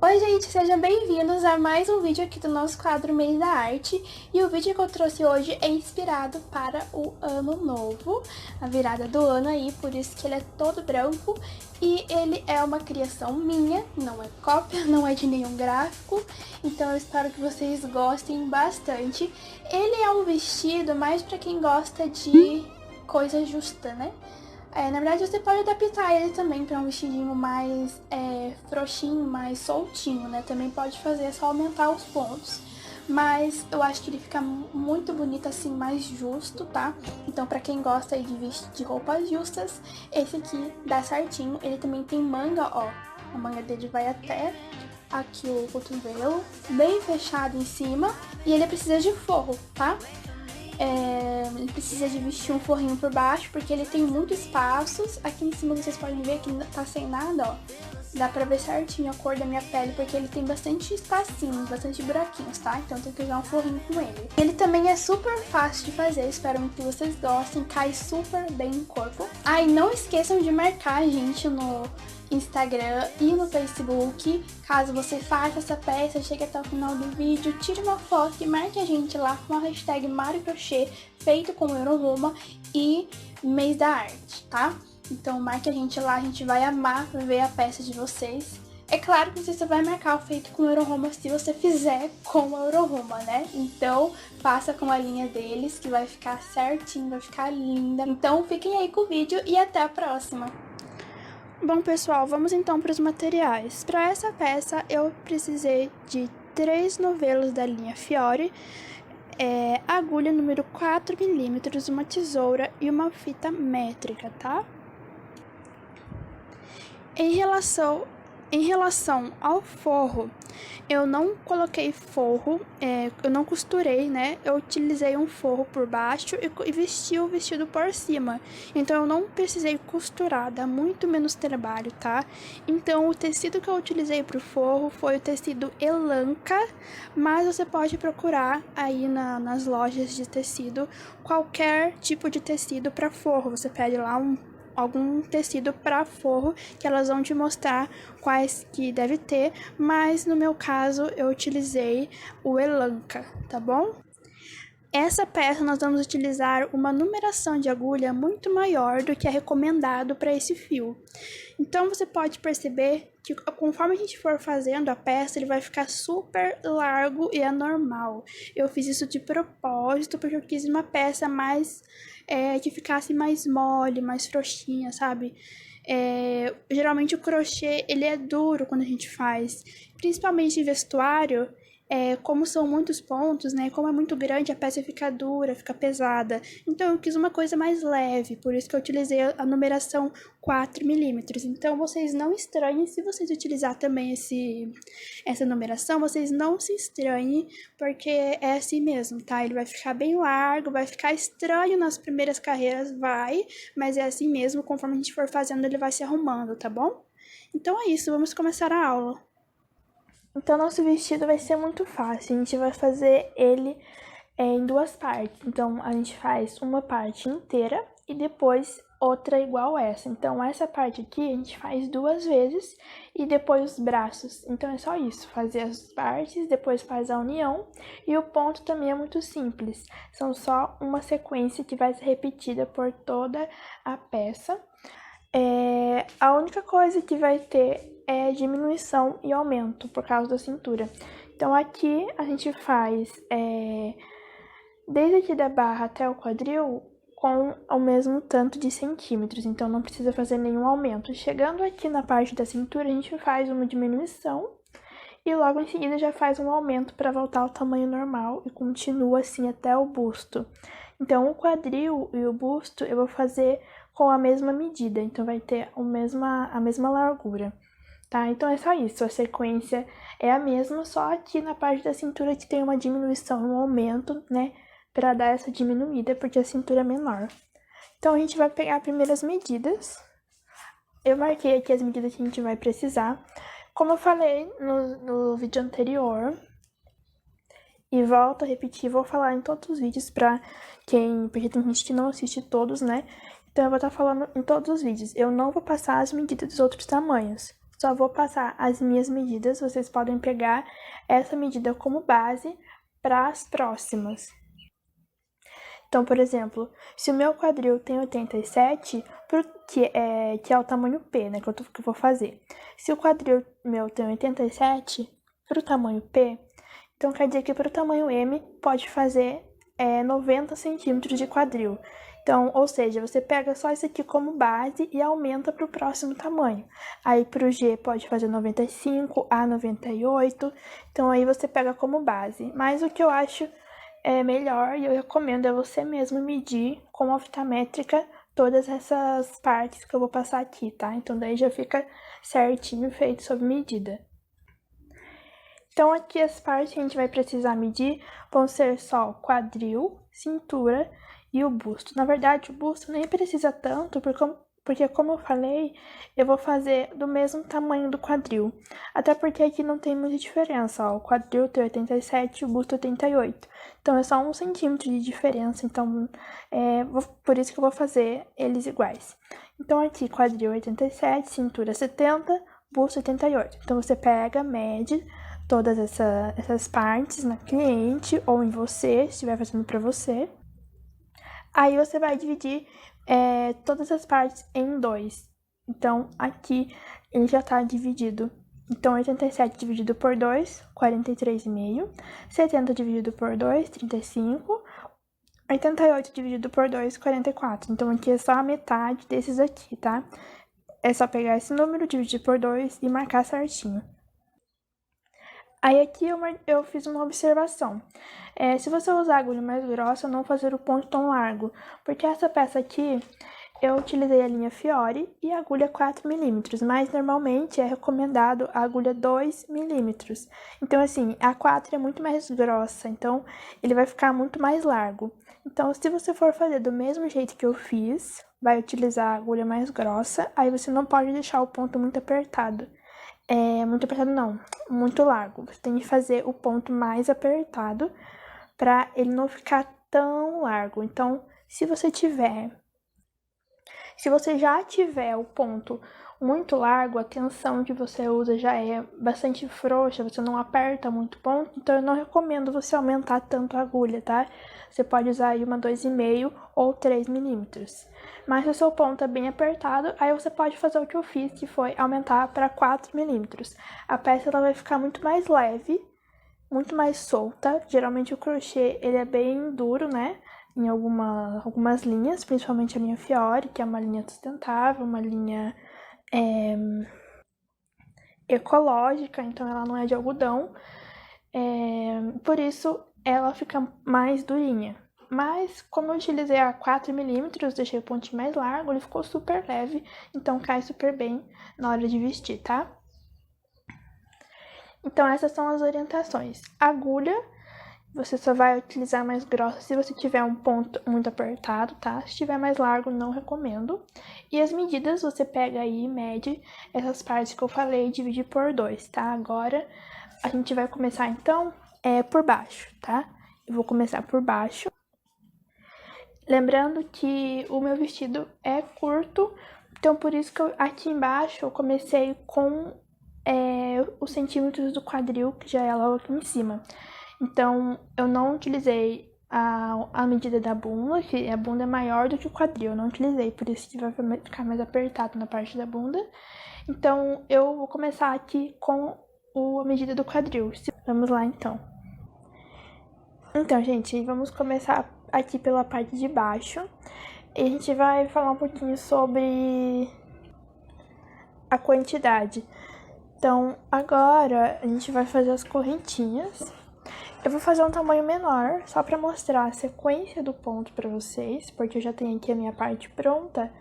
Oi gente, sejam bem-vindos a mais um vídeo aqui do nosso quadro Mês da Arte. E o vídeo que eu trouxe hoje é inspirado para o ano novo, a virada do ano aí, por isso que ele é todo branco. E ele é uma criação minha, não é cópia, não é de nenhum gráfico, então eu espero que vocês gostem bastante. Ele é um vestido mais para quem gosta de coisa justa, né? Na verdade, você pode adaptar ele também para um vestidinho mais frouxinho, mais soltinho, né? Também pode fazer, é só aumentar os pontos. Mas eu acho que ele fica muito bonito assim, mais justo, tá? Então, pra quem gosta aí de vestir de roupas justas, esse aqui dá certinho. Ele também tem manga, ó. A manga dele vai até aqui o cotovelo, bem fechado em cima. E ele precisa de forro, tá? Ele precisa de vestir um forrinho por baixo, porque ele tem muitos espaços. Aqui em cima vocês podem ver que tá sem nada, ó. Dá pra ver certinho a cor da minha pele, porque ele tem bastante espacinhos, bastante buraquinhos, tá? Então tem que usar um forrinho com ele. Ele também é super fácil de fazer, espero que vocês gostem, cai super bem no corpo. Ah, e não esqueçam de marcar a gente no Instagram e no Facebook. Caso você faça essa peça, chegue até o final do vídeo, tire uma foto e marque a gente lá com a hashtag MarioCrochê, feito com Euroroma e Mês da Arte, tá? Então marque a gente lá, a gente vai amar ver a peça de vocês. É claro que você só vai marcar o feito com Euroroma se você fizer com a Euroroma, né? Então faça com a linha deles, que vai ficar certinho, vai ficar linda. Então fiquem aí com o vídeo e até a próxima! Bom, pessoal, vamos então para os materiais. Para essa peça, eu precisei de 3 novelos da linha Fiore, agulha número 4 mm, uma tesoura e uma fita métrica, tá? Em relação ao forro, eu não coloquei forro, eu não costurei, né? Eu utilizei um forro por baixo e vesti o vestido por cima. Então eu não precisei costurar, dá muito menos trabalho, tá? Então o tecido que eu utilizei pro forro foi o tecido Elanca, mas você pode procurar aí nas lojas de tecido qualquer tipo de tecido para forro. Você pede lá algum tecido para forro, que elas vão te mostrar quais que deve ter, mas no meu caso eu utilizei o Elanca, tá bom? Essa peça nós vamos utilizar uma numeração de agulha muito maior do que é recomendado para esse fio. Então você pode perceber que conforme a gente for fazendo a peça, ele vai ficar super largo e é normal. Eu fiz isso de propósito porque eu quis uma peça mais que ficasse mais mole, mais frouxinha, sabe? Geralmente o crochê ele é duro quando a gente faz, principalmente em vestuário. Como são muitos pontos, né? Como é muito grande, a peça fica dura, fica pesada. Então eu quis uma coisa mais leve, por isso que eu utilizei a numeração 4 mm. Então vocês não estranhem se vocês utilizar também essa numeração, vocês não se estranhem, porque é assim mesmo, tá? Ele vai ficar bem largo, vai ficar estranho nas primeiras carreiras, mas é assim mesmo, conforme a gente for fazendo, ele vai se arrumando, tá bom? Então é isso, vamos começar a aula. Então, nosso vestido vai ser muito fácil. A gente vai fazer ele em 2 partes. Então, a gente faz uma parte inteira e depois outra igual essa. Então, essa parte aqui a gente faz 2 vezes e depois os braços. Então, é só isso, fazer as partes, depois faz a união. E o ponto também é muito simples. São só uma sequência que vai ser repetida por toda a peça. A única coisa que vai ter é diminuição e aumento por causa da cintura. Então aqui a gente faz desde aqui da barra até o quadril com o mesmo tanto de centímetros, então não precisa fazer nenhum aumento. Chegando aqui na parte da cintura, a gente faz uma diminuição e logo em seguida já faz um aumento para voltar ao tamanho normal e continua assim até o busto. Então o quadril e o busto eu vou fazer com a mesma medida, então vai ter a mesma largura, tá? Então é só isso, a sequência é a mesma, só aqui na parte da cintura que tem uma diminuição, um aumento, né? Pra dar essa diminuída, porque a cintura é menor. Então a gente vai pegar as primeiras medidas. Eu marquei aqui as medidas que a gente vai precisar. Como eu falei no vídeo anterior, e volto a repetir, vou falar em todos os vídeos porque tem gente que não assiste todos, né? Então eu vou estar falando em todos os vídeos. Eu não vou passar as medidas dos outros tamanhos. só vou passar as minhas medidas, vocês podem pegar essa medida como base para as próximas. Então, por exemplo, se o meu quadril tem 87, que é o tamanho P, né, que eu vou fazer. Se o quadril meu tem 87, para o tamanho P, então quer dizer que para o tamanho M pode fazer 90 centímetros de quadril. Então, ou seja, você pega só isso aqui como base e aumenta para o próximo tamanho. Aí para o G pode fazer 95, A 98, então aí você pega como base. Mas o que eu acho melhor e eu recomendo é você mesmo medir com a fita métrica todas essas partes que eu vou passar aqui, tá? Então daí já fica certinho feito sob medida. Então aqui as partes que a gente vai precisar medir vão ser só quadril, cintura e o busto. Na verdade, o busto nem precisa tanto, porque como eu falei, eu vou fazer do mesmo tamanho do quadril. Até porque aqui não tem muita diferença, ó. O quadril tem 87 e o busto 88. Então é só 1 centímetro de diferença, então por isso que eu vou fazer eles iguais. Então aqui quadril 87, cintura 70, busto 88. Então você pega, mede todas essas partes na cliente ou em você, se estiver fazendo para você. Aí você vai dividir todas as partes em 2. Então, aqui ele já está dividido. Então, 87 dividido por 2, 43,5. 70 dividido por 2, 35. 88 dividido por 2, 44. Então, aqui é só a metade desses aqui, tá? É só pegar esse número, dividir por 2 e marcar certinho. Aí aqui eu fiz uma observação. Se você usar agulha mais grossa, não fazer o ponto tão largo, porque essa peça aqui eu utilizei a linha Fiore e a agulha 4mm, mas normalmente é recomendado a agulha 2mm. Então assim, a 4 é muito mais grossa, então ele vai ficar muito mais largo. Então se você for fazer do mesmo jeito que eu fiz, vai utilizar a agulha mais grossa, aí você não pode deixar o ponto muito apertado. Muito apertado não, muito largo. Você tem que fazer o ponto mais apertado para ele não ficar tão largo. Então, se você já tiver o ponto muito largo, a tensão que você usa já é bastante frouxa, você não aperta muito o ponto, então eu não recomendo você aumentar tanto a agulha, tá? Você pode usar aí uma 2,5 ou 3mm. Mas se o seu ponto é bem apertado, aí você pode fazer o que eu fiz, que foi aumentar para 4mm. A peça ela vai ficar muito mais leve, muito mais solta. Geralmente o crochê ele é bem duro, né? Em algumas linhas, principalmente a linha Fiore, que é uma linha sustentável, uma linha ecológica, então ela não é de algodão. Por isso ela fica mais durinha. Mas como eu utilizei a 4mm, deixei o pontinho mais largo, ele ficou super leve, então cai super bem na hora de vestir, tá? Então essas são as orientações. Agulha, você só vai utilizar mais grossa se você tiver um ponto muito apertado, tá? Se tiver mais largo, não recomendo. E as medidas, você pega aí e mede essas partes que eu falei e divide por 2, tá? Agora, a gente vai começar, então, por baixo, tá? Eu vou começar por baixo. Lembrando que o meu vestido é curto, então por isso que aqui embaixo eu comecei com os centímetros do quadril, que já é logo aqui em cima. Então, eu não utilizei a medida da bunda, que a bunda é maior do que o quadril, eu não utilizei, por isso que vai ficar mais apertado na parte da bunda. Então, eu vou começar aqui com a medida do quadril. Vamos lá, então. Então, gente, vamos começar aqui pela parte de baixo. E a gente vai falar um pouquinho sobre a quantidade. Então, agora a gente vai fazer as correntinhas. Eu vou fazer um tamanho menor, só para mostrar a sequência do ponto para vocês, porque eu já tenho aqui a minha parte pronta,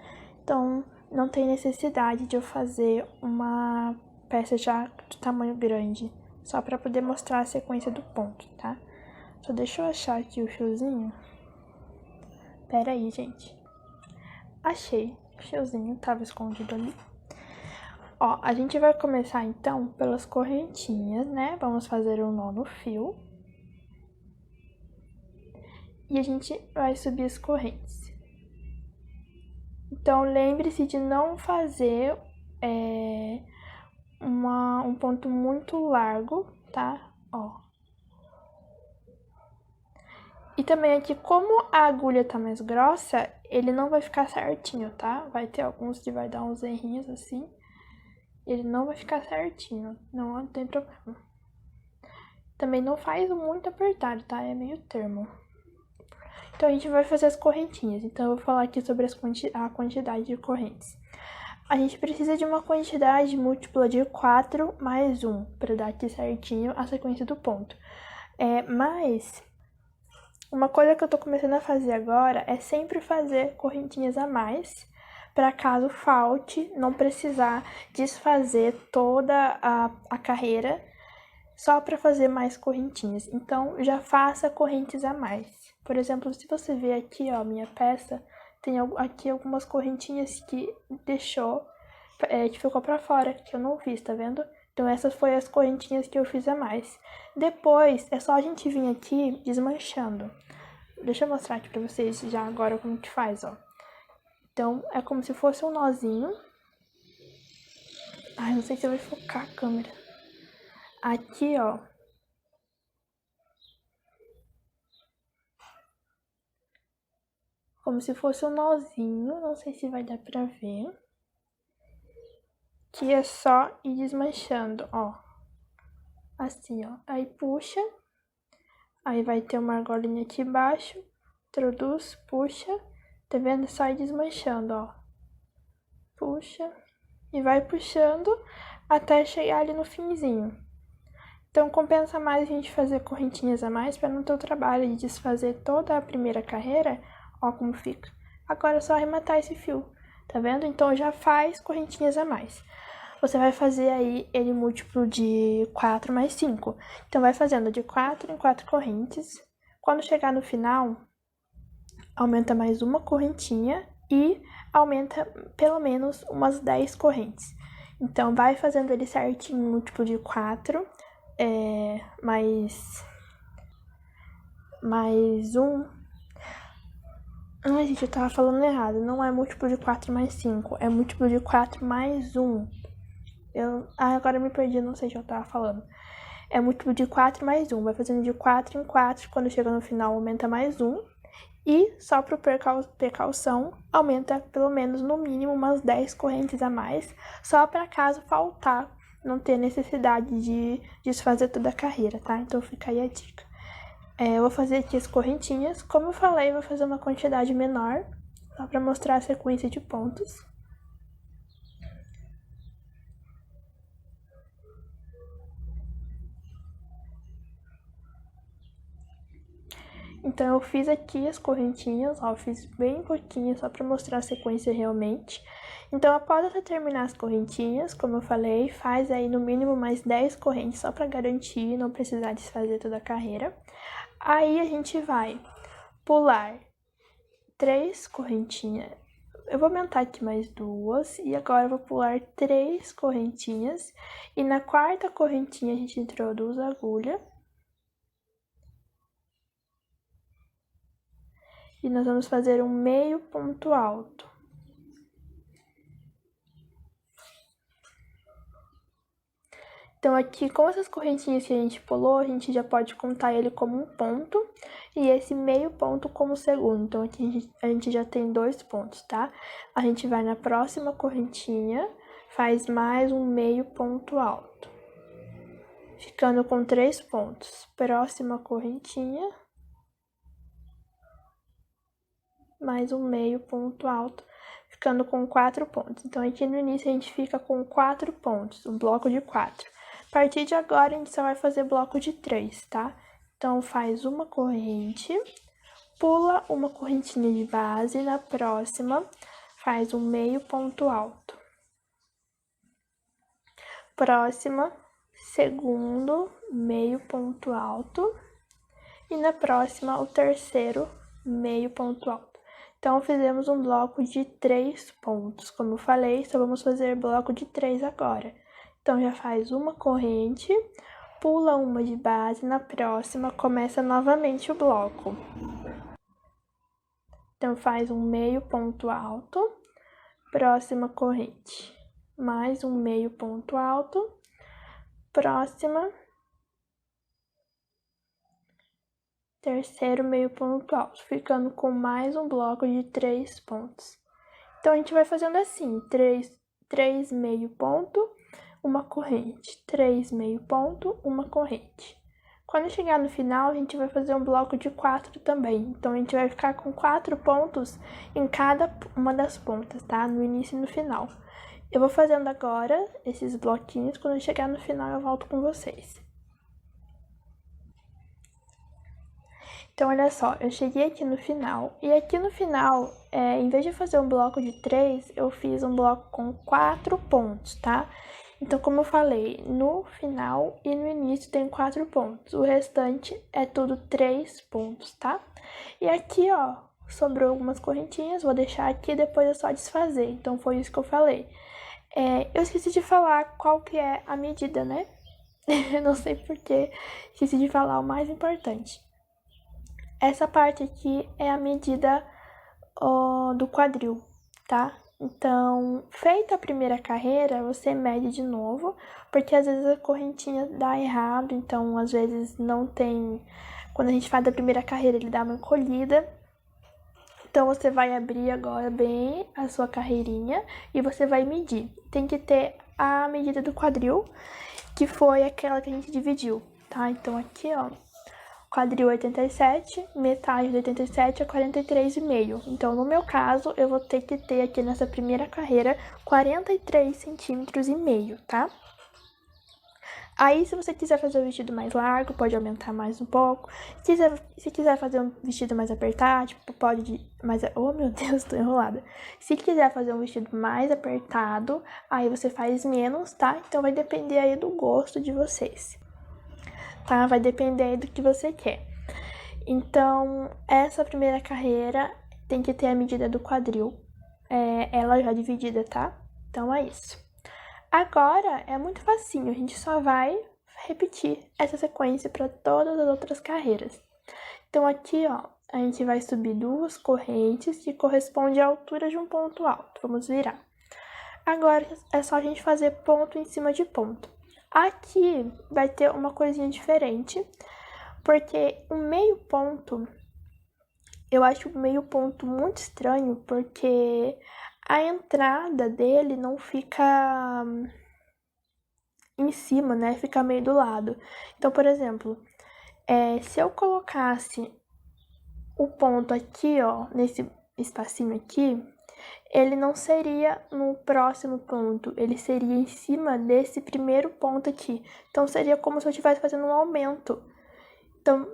então não tem necessidade de eu fazer uma peça já de tamanho grande, só para poder mostrar a sequência do ponto, tá? Só deixa eu achar aqui o fiozinho. Pera aí, gente. Achei, o fiozinho tava escondido ali. Ó, a gente vai começar então pelas correntinhas, né? Vamos fazer um nó no fio. E a gente vai subir as correntes. Então, lembre-se de não fazer um ponto muito largo, tá? Ó. E também aqui, como a agulha tá mais grossa, ele não vai ficar certinho, tá? Vai ter alguns que vai dar uns errinhos assim. Ele não vai ficar certinho, não tem problema. Também não faz muito apertado, tá? É meio termo. Então, a gente vai fazer as correntinhas. Então, eu vou falar aqui sobre a quantidade de correntes. A gente precisa de uma quantidade múltipla de 4 mais 1, para dar aqui certinho a sequência do ponto. Mas, uma coisa que eu tô começando a fazer agora é sempre fazer correntinhas a mais, para caso falte, não precisar desfazer toda a carreira, só para fazer mais correntinhas. Então, já faça correntes a mais. Por exemplo, se você ver aqui, ó, minha peça, tem aqui algumas correntinhas que que ficou para fora, que eu não fiz, tá vendo? Então, essas foram as correntinhas que eu fiz a mais. Depois, é só a gente vir aqui desmanchando. Deixa eu mostrar aqui pra vocês já agora como que faz, ó. Então, é como se fosse um nozinho. Ai, não sei se vai focar a câmera. Aqui, ó, como se fosse um nozinho, não sei se vai dar pra ver. Que é só ir desmanchando, ó. Assim, ó. Aí puxa, aí vai ter uma argolinha aqui embaixo, introduz, puxa, tá vendo? Só ir desmanchando, ó. Puxa, e vai puxando até chegar ali no finzinho. Então, compensa mais a gente fazer correntinhas a mais para não ter o trabalho de desfazer toda a primeira carreira. Ó como fica. Agora é só arrematar esse fio, tá vendo? Então, já faz correntinhas a mais. Você vai fazer aí ele múltiplo de 4 mais 5. Então, vai fazendo de 4 em 4 correntes. Quando chegar no final, aumenta mais uma correntinha e aumenta pelo menos umas 10 correntes. Então, vai fazendo ele certinho, múltiplo de 4, mais um. Ai, gente, eu tava falando errado. Não é múltiplo de 4 mais 5, é múltiplo de 4 mais 1. Agora eu me perdi, não sei o que eu tava falando. É múltiplo de 4 mais 1. Vai fazendo de 4 em 4. Quando chega no final, aumenta mais 1. E, só por precaução, aumenta pelo menos, no mínimo, umas 10 correntes a mais. Só para caso faltar, não ter necessidade de desfazer toda a carreira, tá? Então, fica aí a dica. Eu vou fazer aqui as correntinhas. Como eu falei, vou fazer uma quantidade menor, só para mostrar a sequência de pontos. Então, eu fiz aqui as correntinhas, ó, eu fiz bem pouquinho, só para mostrar a sequência realmente. Então, após você terminar as correntinhas, como eu falei, faz aí no mínimo mais 10 correntes, só para garantir não precisar desfazer toda a carreira. Aí, a gente vai pular 3 correntinhas. Eu vou aumentar aqui mais 2, e agora eu vou pular 3 correntinhas. E na quarta correntinha, a gente introduz a agulha. E nós vamos fazer um meio ponto alto. Então, aqui, com essas correntinhas que a gente pulou, a gente já pode contar ele como um ponto e esse meio ponto como segundo. Então, aqui a gente já tem 2 pontos, tá? A gente vai na próxima correntinha, faz mais um meio ponto alto, ficando com 3 pontos. Próxima correntinha, mais um meio ponto alto, ficando com 4 pontos. Então, aqui no início a gente fica com 4 pontos, um bloco de 4. A partir de agora, a gente só vai fazer bloco de 3, tá? Então, faz uma corrente, pula uma correntinha de base, na próxima, faz um meio ponto alto. Próxima, segundo, meio ponto alto. E na próxima, o terceiro, meio ponto alto. Então, fizemos um bloco de 3 pontos. Como eu falei, só vamos fazer bloco de 3 agora. Então, já faz uma corrente, pula uma de base, na próxima, começa novamente o bloco. Então, faz um meio ponto alto, próxima corrente. mais um meio ponto alto, próxima, terceiro meio ponto alto, ficando com mais um bloco de 3 pontos. Então, a gente vai fazendo assim, 3 meio ponto, uma corrente, 3 meio ponto, uma corrente. Quando chegar no final, a gente vai fazer um bloco de 4 também. Então, a gente vai ficar com 4 pontos em cada uma das pontas, tá? No início e no final. Eu vou fazendo agora esses bloquinhos, quando eu chegar no final eu volto com vocês. Então, olha só, eu cheguei aqui no final, e aqui no final, em vez de fazer um bloco de 3, eu fiz um bloco com 4 pontos, tá? Então, como eu falei, no final e no início tem 4 pontos, o restante é tudo 3 pontos, tá? E aqui, ó, sobrou algumas correntinhas, vou deixar aqui, depois é só desfazer, então foi isso que eu falei. Eu esqueci de falar qual que é a medida, né? Não sei porquê, esqueci de falar o mais importante. Essa parte aqui é a medida do quadril, tá? Então, feita a primeira carreira, você mede de novo, porque às vezes a correntinha dá errado, então às vezes não tem... Quando a gente faz a primeira carreira, ele dá uma encolhida. Então, você vai abrir agora bem a sua carreirinha e você vai medir. Tem que ter a medida do quadril, que foi aquela que a gente dividiu, tá? Então, aqui, ó, quadril 87, metade de 87 é 43,5. Então, no meu caso, eu vou ter que ter aqui nessa primeira carreira 43,5 centímetros, tá? Aí, se você quiser fazer o vestido mais largo, pode aumentar mais um pouco. Se quiser fazer um vestido mais apertado, tipo, pode... Oh, meu Deus, tô enrolada. Se quiser fazer um vestido mais apertado, aí você faz menos, tá? Então, vai depender aí do gosto de vocês, tá? Vai depender aí do que você quer. Então, essa primeira carreira tem que ter a medida do quadril. Ela já dividida, tá? Então, é isso. Agora, é muito facinho, a gente só vai repetir essa sequência para todas as outras carreiras. Então, aqui, ó, a gente vai subir 2 correntes que correspondem à altura de um ponto alto. Vamos virar. Agora, é só a gente fazer ponto em cima de ponto. Aqui vai ter uma coisinha diferente, porque o meio ponto, eu acho o meio ponto muito estranho, porque a entrada dele não fica em cima, né? Fica meio do lado. Então, por exemplo, se eu colocasse o ponto aqui, ó, nesse espacinho aqui, ele não seria no próximo ponto, ele seria em cima desse primeiro ponto aqui. Então, seria como se eu estivesse fazendo um aumento. Então,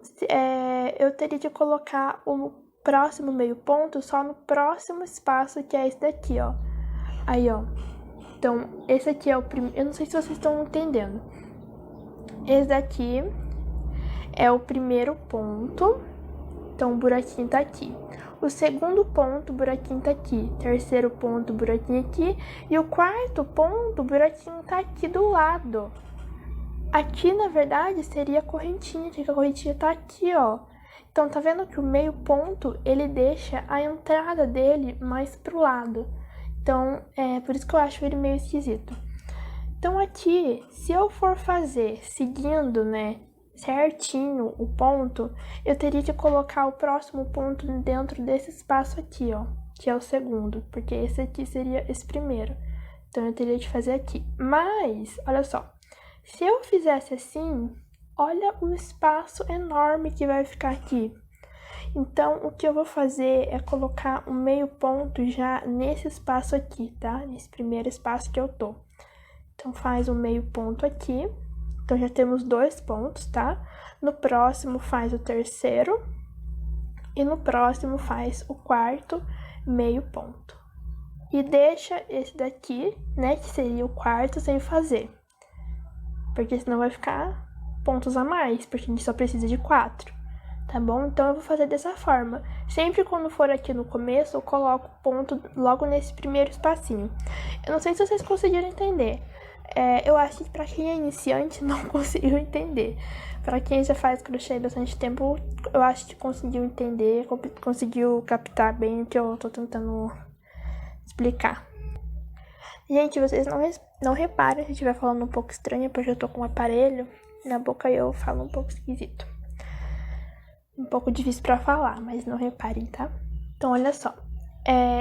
eu teria que colocar o próximo meio ponto só no próximo espaço, que é esse daqui, ó. Aí, ó. Então, esse aqui é o primeiro... Eu não sei se vocês estão entendendo. Esse daqui é o primeiro ponto. Então, o buraquinho tá aqui. O segundo ponto, o buraquinho tá aqui. Terceiro ponto, o buraquinho aqui. E o quarto ponto, o buraquinho tá aqui do lado. Aqui, na verdade, seria a correntinha, que a correntinha tá aqui, ó. Então, tá vendo que o meio ponto, ele deixa a entrada dele mais pro lado. Então, por isso que eu acho ele meio esquisito. Então, aqui, se eu for fazer seguindo, né, certinho o ponto, eu teria que colocar o próximo ponto dentro desse espaço aqui, ó, que é o segundo, porque esse aqui seria esse primeiro. Então, eu teria que fazer aqui. Mas, olha só, se eu fizesse assim, olha o espaço enorme que vai ficar aqui. Então, o que eu vou fazer é colocar um meio ponto já nesse espaço aqui, tá? Nesse primeiro espaço que eu tô. Então, faz um meio ponto aqui. Então, já temos 2 pontos, tá? No próximo, faz o terceiro. E no próximo, faz o quarto meio ponto. E deixa esse daqui, né, que seria o quarto, sem fazer. Porque senão vai ficar pontos a mais, porque a gente só precisa de 4, tá bom? Então, eu vou fazer dessa forma. Sempre quando for aqui no começo, eu coloco ponto logo nesse primeiro espacinho. Eu não sei se vocês conseguiram entender. Eu acho que pra quem é iniciante não conseguiu entender. Pra quem já faz crochê há bastante tempo, eu acho que conseguiu entender, conseguiu captar bem o que eu tô tentando explicar. Gente, vocês não reparem se eu estiver falando um pouco estranho, porque eu tô com um aparelho na boca e eu falo um pouco esquisito. Um pouco difícil pra falar, mas não reparem, tá? Então, olha só.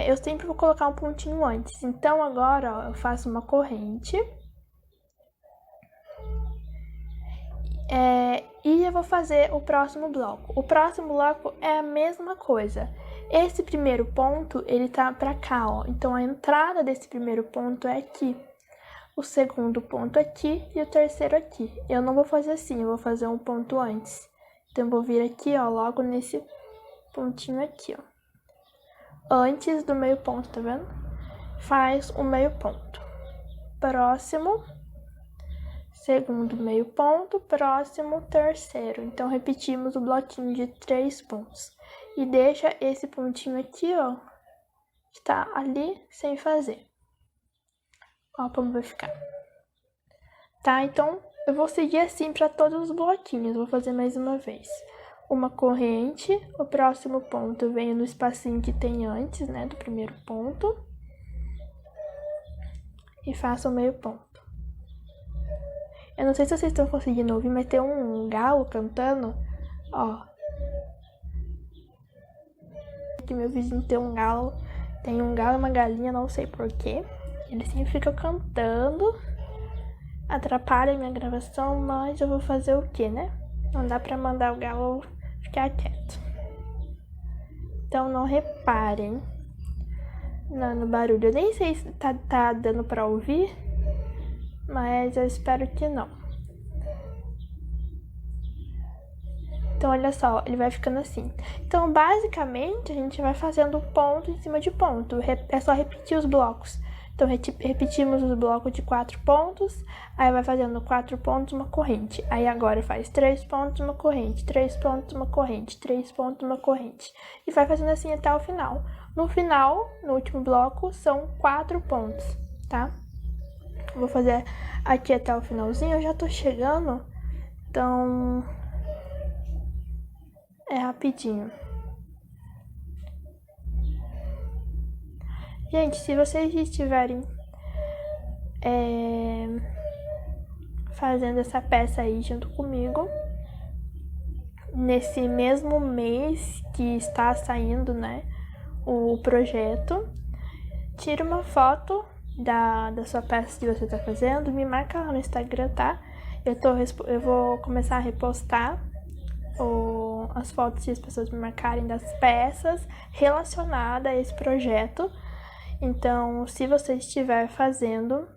Eu sempre vou colocar um pontinho antes. Então, agora, ó, eu faço uma corrente. E eu vou fazer o próximo bloco. O próximo bloco é a mesma coisa. Esse primeiro ponto, ele tá pra cá, ó. Então, a entrada desse primeiro ponto é aqui. O segundo ponto aqui e o terceiro aqui. Eu não vou fazer assim, eu vou fazer um ponto antes. Então, eu vou vir aqui, ó, logo nesse pontinho aqui, ó. Antes do meio ponto, tá vendo? Faz o meio ponto. Próximo. Segundo meio ponto, próximo, terceiro. Então, repetimos o bloquinho de 3 pontos. E deixa esse pontinho aqui, ó, que tá ali, sem fazer. Ó, como vai ficar. Tá? Então, eu vou seguir assim para todos os bloquinhos. Vou fazer mais uma vez. Uma corrente, o próximo ponto vem no espacinho que tem antes, né, do primeiro ponto. E faço o meio ponto. Eu não sei se vocês estão conseguindo ouvir, mas tem um galo cantando, ó. Aqui meu vizinho tem um galo e uma galinha, não sei porquê. Eles sempre ficam cantando, atrapalha a minha gravação, mas eu vou fazer o quê, né? Não dá pra mandar o galo ficar quieto. Então não reparem no barulho. Eu nem sei se tá dando pra ouvir, mas eu espero que não. Então, olha só, ele vai ficando assim. Então, basicamente, a gente vai fazendo ponto em cima de ponto. É só repetir os blocos. Então, repetimos os blocos de 4 pontos. Aí, vai fazendo 4 pontos, uma corrente. Aí, agora faz 3 pontos, uma corrente. 3 pontos, uma corrente. 3 pontos, uma corrente. E vai fazendo assim até o final. No final, no último bloco, são 4 pontos, tá? Vou fazer aqui até o finalzinho. Eu já tô chegando. Então, é rapidinho. Gente, se vocês estiverem fazendo essa peça aí junto comigo, nesse mesmo mês que está saindo, né, o projeto, tira uma foto da sua peça que você está fazendo, me marca lá no Instagram, tá? Eu vou começar a repostar as fotos que as pessoas me marcarem das peças relacionadas a esse projeto. Então, se você estiver fazendo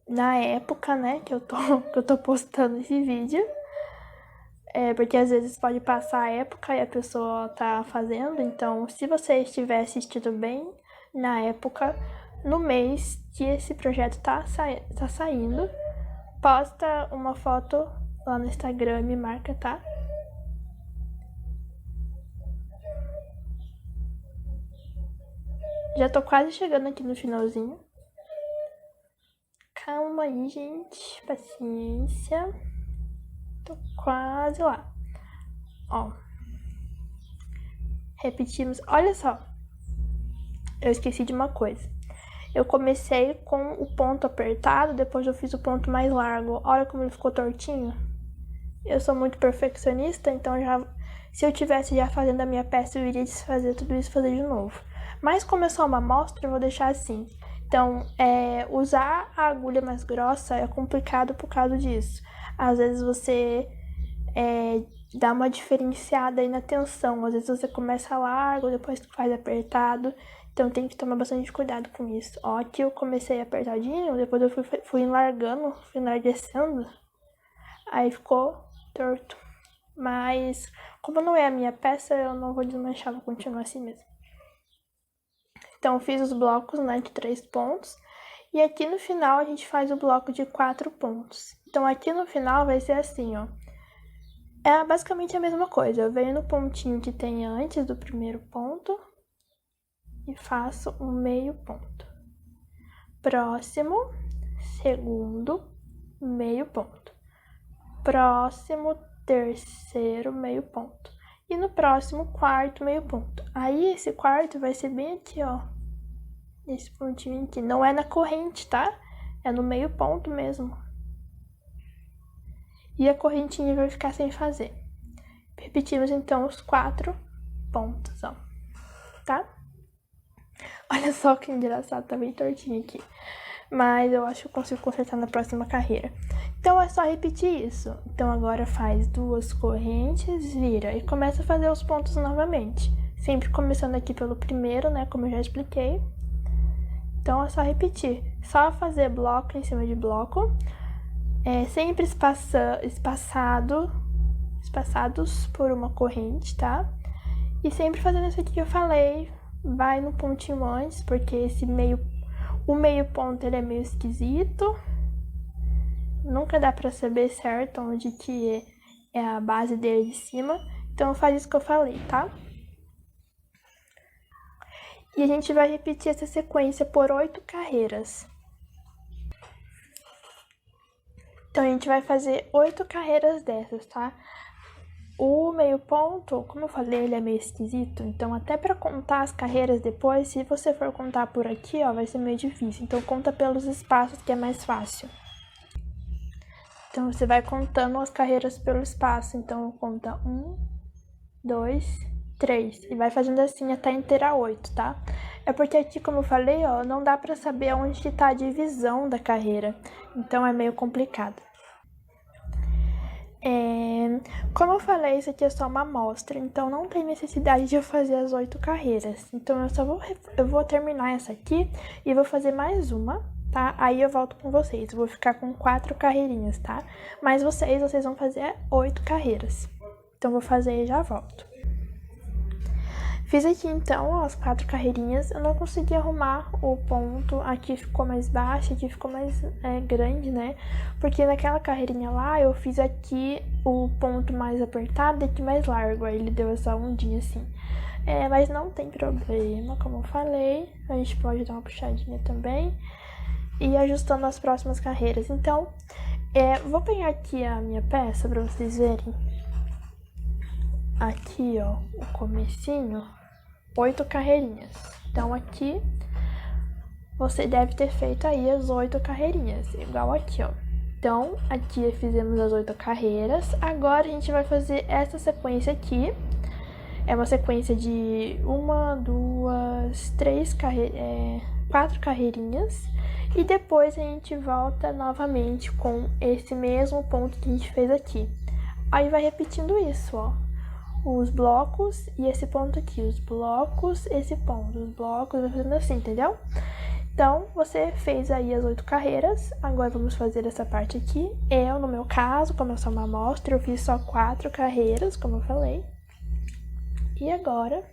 na época, né, que eu tô postando esse vídeo, porque às vezes pode passar a época e a pessoa tá fazendo. Então, se você estiver assistindo bem na época, no mês que esse projeto tá saindo, posta uma foto lá no Instagram e me marca, tá? Já tô quase chegando aqui no finalzinho. Calma aí, gente. Paciência. Tô quase lá. Ó. Repetimos. Olha só. Eu esqueci de uma coisa. Eu comecei com o ponto apertado, depois eu fiz o ponto mais largo. Olha como ele ficou tortinho. Eu sou muito perfeccionista, então se eu tivesse já fazendo a minha peça, eu iria desfazer tudo isso e fazer de novo. Mas como é só uma amostra, eu vou deixar assim. Então, usar a agulha mais grossa é complicado por causa disso. Às vezes você dá uma diferenciada aí na tensão. Às vezes você começa largo, depois faz apertado. Então tem que tomar bastante cuidado com isso. Ó, aqui eu comecei apertadinho, depois eu fui enlargando, fui enlarguecendo. Aí ficou torto. Mas, como não é a minha peça, eu não vou desmanchar, vou continuar assim mesmo. Então, fiz os blocos, né, de 3 pontos. E aqui no final, a gente faz o bloco de 4 pontos. Então, aqui no final vai ser assim, ó. É basicamente a mesma coisa. Eu venho no pontinho que tem antes do primeiro ponto e faço um meio ponto. Próximo, segundo, meio ponto. Próximo, terceiro, meio ponto. E no próximo, quarto, meio ponto. Aí, esse quarto vai ser bem aqui, ó. Nesse pontinho aqui. Não é na corrente, tá? É no meio ponto mesmo. E a correntinha vai ficar sem fazer. Repetimos, então, os 4 pontos, ó. Tá? Olha só que engraçado, tá bem tortinho aqui. Mas eu acho que eu consigo consertar na próxima carreira. Então, é só repetir isso. Então, agora faz 2 correntes, vira. E começa a fazer os pontos novamente. Sempre começando aqui pelo primeiro, né? Como eu já expliquei. Então, é só repetir. Só fazer bloco em cima de bloco. Sempre espaçados por uma corrente, tá? E sempre fazendo isso aqui que eu falei. Vai no pontinho antes, porque o meio ponto ele é meio esquisito. Nunca dá pra saber certo onde que é a base dele de cima. Então, faz isso que eu falei, tá? E a gente vai repetir essa sequência por 8 carreiras. Então, a gente vai fazer 8 carreiras dessas, tá? O meio ponto, como eu falei, ele é meio esquisito. Então, até pra contar as carreiras depois, se você for contar por aqui, ó, vai ser meio difícil. Então, conta pelos espaços, que é mais fácil. Então, você vai contando as carreiras pelo espaço. Então, conta 1, 2, 3. E vai fazendo assim até inteirar 8, tá? É porque aqui, como eu falei, ó, não dá pra saber onde tá a divisão da carreira. Então, é meio complicado. Como eu falei, isso aqui é só uma amostra, então não tem necessidade de eu fazer as 8 carreiras. Então, eu vou terminar essa aqui e vou fazer mais uma, tá? Aí eu volto com vocês. Eu vou ficar com 4 carreirinhas, tá? Mas vocês vão fazer 8 carreiras. Então, eu vou fazer e já volto. Fiz aqui, então, ó, as 4 carreirinhas. Eu não consegui arrumar o ponto. Aqui ficou mais baixo, aqui ficou mais grande, né? Porque naquela carreirinha lá, eu fiz aqui o ponto mais apertado e aqui mais largo. Aí ele deu essa ondinha assim. Mas não tem problema, como eu falei. A gente pode dar uma puxadinha também. E ajustando as próximas carreiras. Então, vou pegar aqui a minha peça pra vocês verem. Aqui, ó, o comecinho, 8 carreirinhas. Então, aqui, você deve ter feito aí as 8 carreirinhas, igual aqui, ó. Então, aqui fizemos as 8 carreiras. Agora, a gente vai fazer essa sequência aqui. É uma sequência de 1, 2, 3, 4 carreirinhas. E depois, a gente volta novamente com esse mesmo ponto que a gente fez aqui. Aí, vai repetindo isso, ó. Os blocos e esse ponto aqui, os blocos, esse ponto, os blocos, vai fazendo assim, entendeu? Então, você fez aí as 8 carreiras, agora vamos fazer essa parte aqui. No meu caso, como é só uma amostra, eu fiz só 4 carreiras, como eu falei. E agora,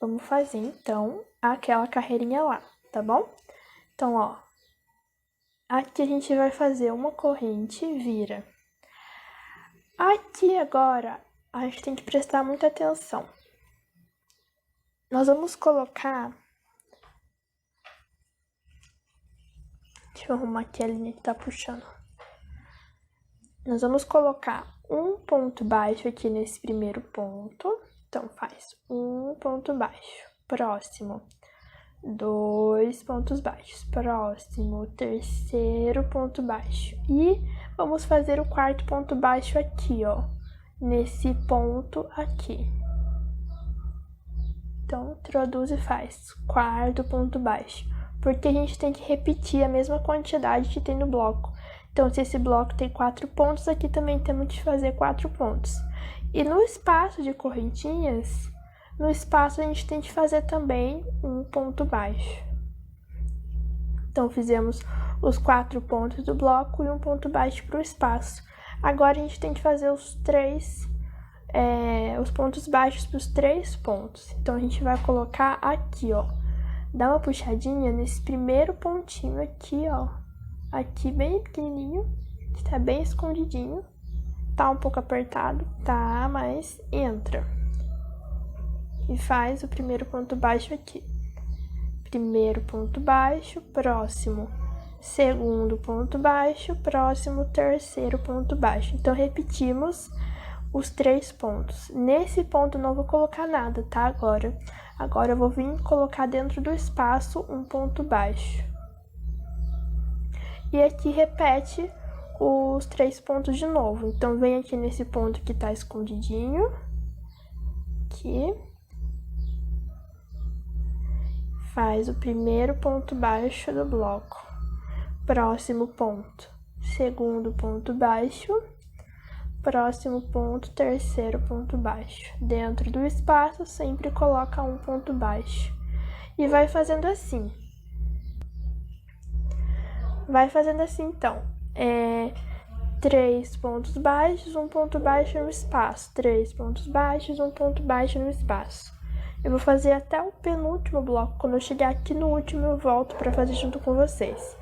vamos fazer, então, aquela carreirinha lá, tá bom? Então, ó, aqui a gente vai fazer uma corrente e vira. Aqui agora, a gente tem que prestar muita atenção. Nós vamos colocar... Deixa eu arrumar aqui a linha que tá puxando. Nós vamos colocar um ponto baixo aqui nesse primeiro ponto. Então, faz um ponto baixo. Próximo, 2 pontos baixos. Próximo, terceiro ponto baixo. E vamos fazer o quarto ponto baixo aqui, ó. Nesse ponto aqui. Então, introduz e faz quarto ponto baixo. Porque a gente tem que repetir a mesma quantidade que tem no bloco. Então, se esse bloco tem 4 pontos, aqui também temos que fazer 4 pontos. E no espaço de correntinhas, no espaço a gente tem que fazer também um ponto baixo. Então, fizemos os 4 pontos do bloco e um ponto baixo para o espaço. Agora, a gente tem que fazer os pontos baixos para os 3 pontos. Então, a gente vai colocar aqui, ó. Dá uma puxadinha nesse primeiro pontinho aqui, ó. Aqui bem pequenininho, que tá bem escondidinho. Tá um pouco apertado, tá, mas entra. E faz o primeiro ponto baixo aqui. Primeiro ponto baixo, próximo. Segundo ponto baixo, próximo, terceiro ponto baixo. Então, repetimos os 3 pontos. Nesse ponto, não vou colocar nada, tá? Agora, Agora eu vou vir colocar dentro do espaço um ponto baixo. E aqui repete os 3 pontos de novo. Então, vem aqui nesse ponto que tá escondidinho. Aqui. Faz o primeiro ponto baixo do bloco. Próximo ponto, segundo ponto baixo. Próximo ponto, terceiro ponto baixo. Dentro do espaço, sempre coloca um ponto baixo. E vai fazendo assim. Vai fazendo assim, então. 3 pontos baixos, um ponto baixo no espaço. 3 pontos baixos, um ponto baixo no espaço. Eu vou fazer até o penúltimo bloco. Quando eu chegar aqui no último, eu volto para fazer junto com vocês.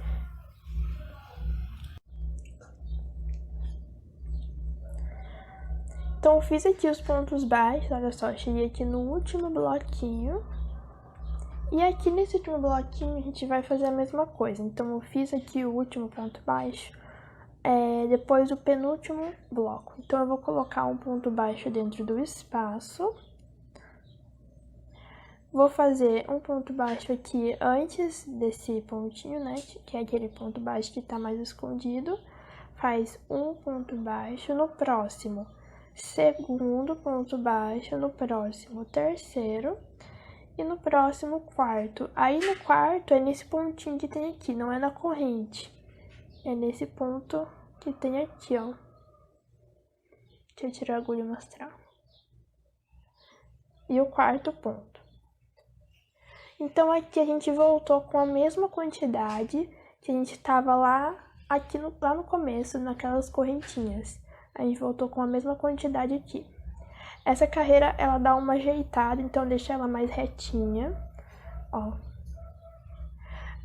Então, eu fiz aqui os pontos baixos, olha só, cheguei aqui no último bloquinho. E aqui nesse último bloquinho, a gente vai fazer a mesma coisa. Então, eu fiz aqui o último ponto baixo, depois o penúltimo bloco. Então, eu vou colocar um ponto baixo dentro do espaço. Vou fazer um ponto baixo aqui antes desse pontinho, né, que é aquele ponto baixo que tá mais escondido. Faz um ponto baixo no próximo. Segundo ponto baixo, no próximo terceiro e no próximo quarto. Aí no quarto é nesse pontinho que tem aqui, não é na corrente. É nesse ponto que tem aqui, ó. Deixa eu tirar a agulha e mostrar. E o quarto ponto. Então aqui a gente voltou com a mesma quantidade que a gente tava lá no começo, naquelas correntinhas. A gente voltou com a mesma quantidade aqui. Essa carreira, ela dá uma ajeitada, então deixa ela mais retinha, ó.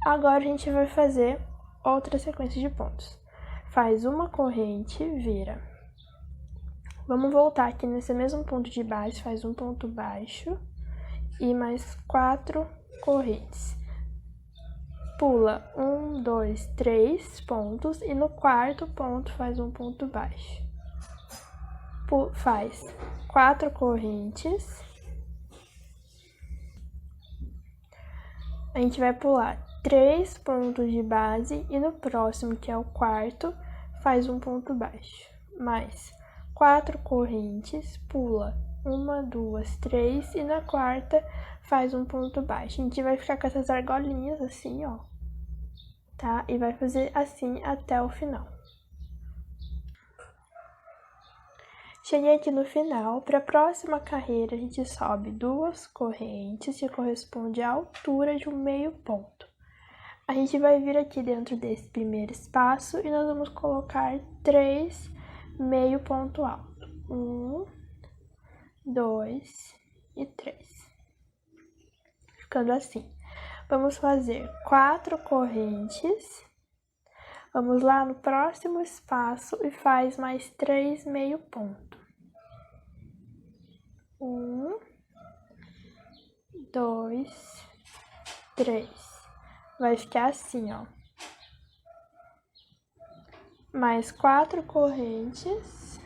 Agora a gente vai fazer outra sequência de pontos. Faz uma corrente, vira. Vamos voltar aqui nesse mesmo ponto de base, faz um ponto baixo e mais 4 correntes. Pula 1, 2, 3 pontos e no quarto ponto faz um ponto baixo. Faz 4 correntes. A gente vai pular 3 pontos de base e no próximo, que é o quarto, faz um ponto baixo. Mais 4 correntes, pula 1, 2, 3 e na quarta faz um ponto baixo. A gente vai ficar com essas argolinhas assim, ó, tá? E vai fazer assim até o final. Cheguei aqui no final. Para a próxima carreira, a gente sobe 2 correntes, que corresponde à altura de um meio ponto. A gente vai vir aqui dentro desse primeiro espaço e nós vamos colocar 3 meio ponto alto. 1, 2 e 3. Ficando assim. Vamos fazer 4 correntes. Vamos lá no próximo espaço e faz mais 3 meio ponto. 1, 2, 3. Vai ficar assim, ó. Mais 4 correntes.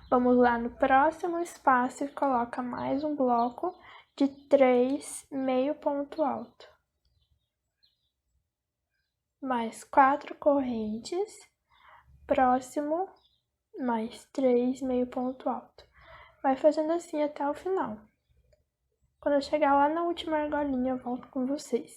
Vamos lá no próximo espaço e coloca mais um bloco de 3 meio ponto alto. Mais 4 correntes. Próximo, mais 3 meio ponto alto. Vai fazendo assim até o final. Quando eu chegar lá na última argolinha, eu volto com vocês.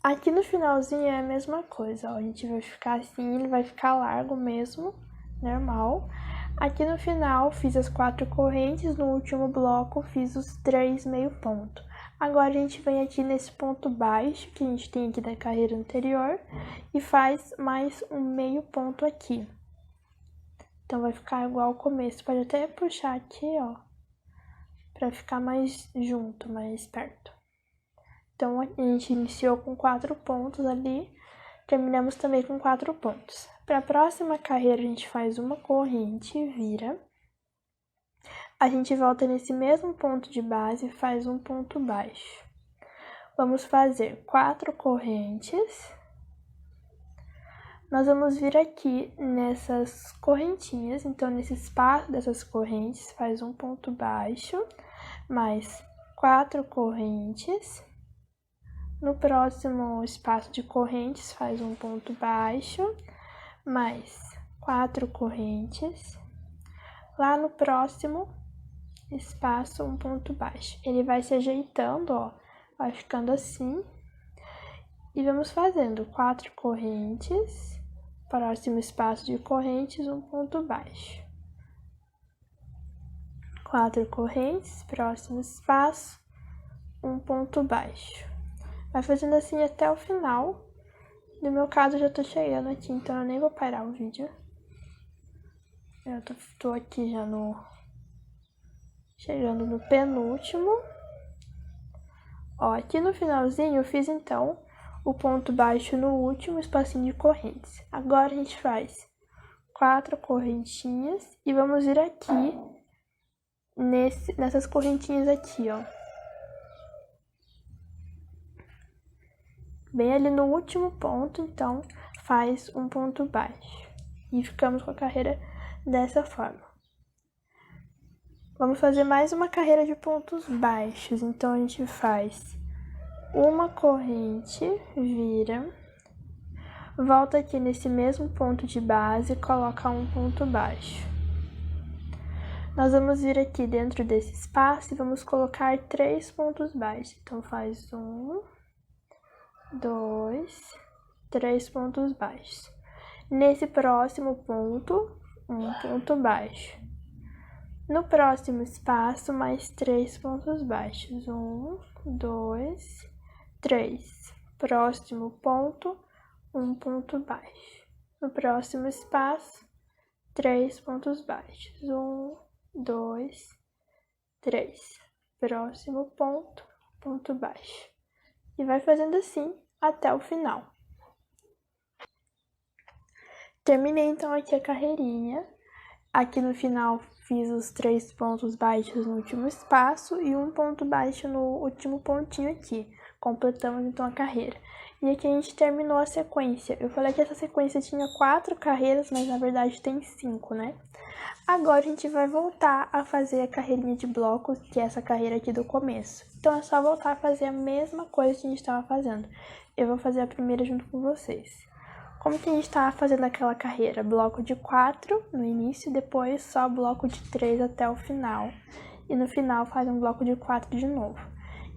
Aqui no finalzinho é a mesma coisa, ó. A gente vai ficar assim, ele vai ficar largo mesmo, normal. Aqui no final, fiz as 4 correntes, no último bloco, fiz os 3 meio ponto. Agora, a gente vem aqui nesse ponto baixo, que a gente tem aqui da carreira anterior, e faz mais um meio ponto aqui. Então, vai ficar igual ao começo. Pode até puxar aqui, ó, pra ficar mais junto, mais perto. Então, a gente iniciou com 4 pontos ali, terminamos também com 4 pontos. Para a próxima carreira, a gente faz uma corrente, vira. A gente volta nesse mesmo ponto de base e faz um ponto baixo. Vamos fazer 4 correntes. Nós vamos vir aqui nessas correntinhas, então nesse espaço dessas correntes faz um ponto baixo, mais 4 correntes. No próximo espaço de correntes faz um ponto baixo, mais 4 correntes. Lá no próximo espaço, um ponto baixo. Ele vai se ajeitando, ó, vai ficando assim. E vamos fazendo 4 correntes, próximo espaço de correntes, um ponto baixo. 4 correntes, próximo espaço, um ponto baixo. Vai fazendo assim até o final. No meu caso, eu já tô chegando aqui, então eu nem vou parar o vídeo. Eu tô aqui já chegando no penúltimo. Ó, aqui no finalzinho eu fiz então o ponto baixo no último espacinho de correntes. Agora a gente faz 4 correntinhas e vamos vir aqui nessas correntinhas aqui, ó. Bem ali no último ponto, então faz um ponto baixo. E ficamos com a carreira dessa forma. Vamos fazer mais uma carreira de pontos baixos, então a gente faz uma corrente, vira, volta aqui nesse mesmo ponto de base e coloca um ponto baixo. Nós vamos vir aqui dentro desse espaço e vamos colocar 3 pontos baixos. Então faz 1, 2, 3 pontos baixos. Nesse próximo ponto, um ponto baixo. No próximo espaço, mais 3 pontos baixos. 1, 2, 3. Próximo ponto, um ponto baixo. No próximo espaço, 3 pontos baixos. 1, 2, 3. Próximo ponto, ponto baixo. E vai fazendo assim até o final. Terminei então aqui a carreirinha. Aqui no final fiz os 3 pontos baixos no último espaço e um ponto baixo no último pontinho aqui. Completamos então a carreira. E aqui a gente terminou a sequência. Eu falei que essa sequência tinha 4 carreiras, mas na verdade tem 5, né? Agora a gente vai voltar a fazer a carreirinha de blocos, que é essa carreira aqui do começo. Então é só voltar a fazer a mesma coisa que a gente estava fazendo. Eu vou fazer a primeira junto com vocês. Como que a gente estava fazendo aquela carreira? Bloco de 4 no início, depois só bloco de 3 até o final. E no final faz um bloco de 4 de novo.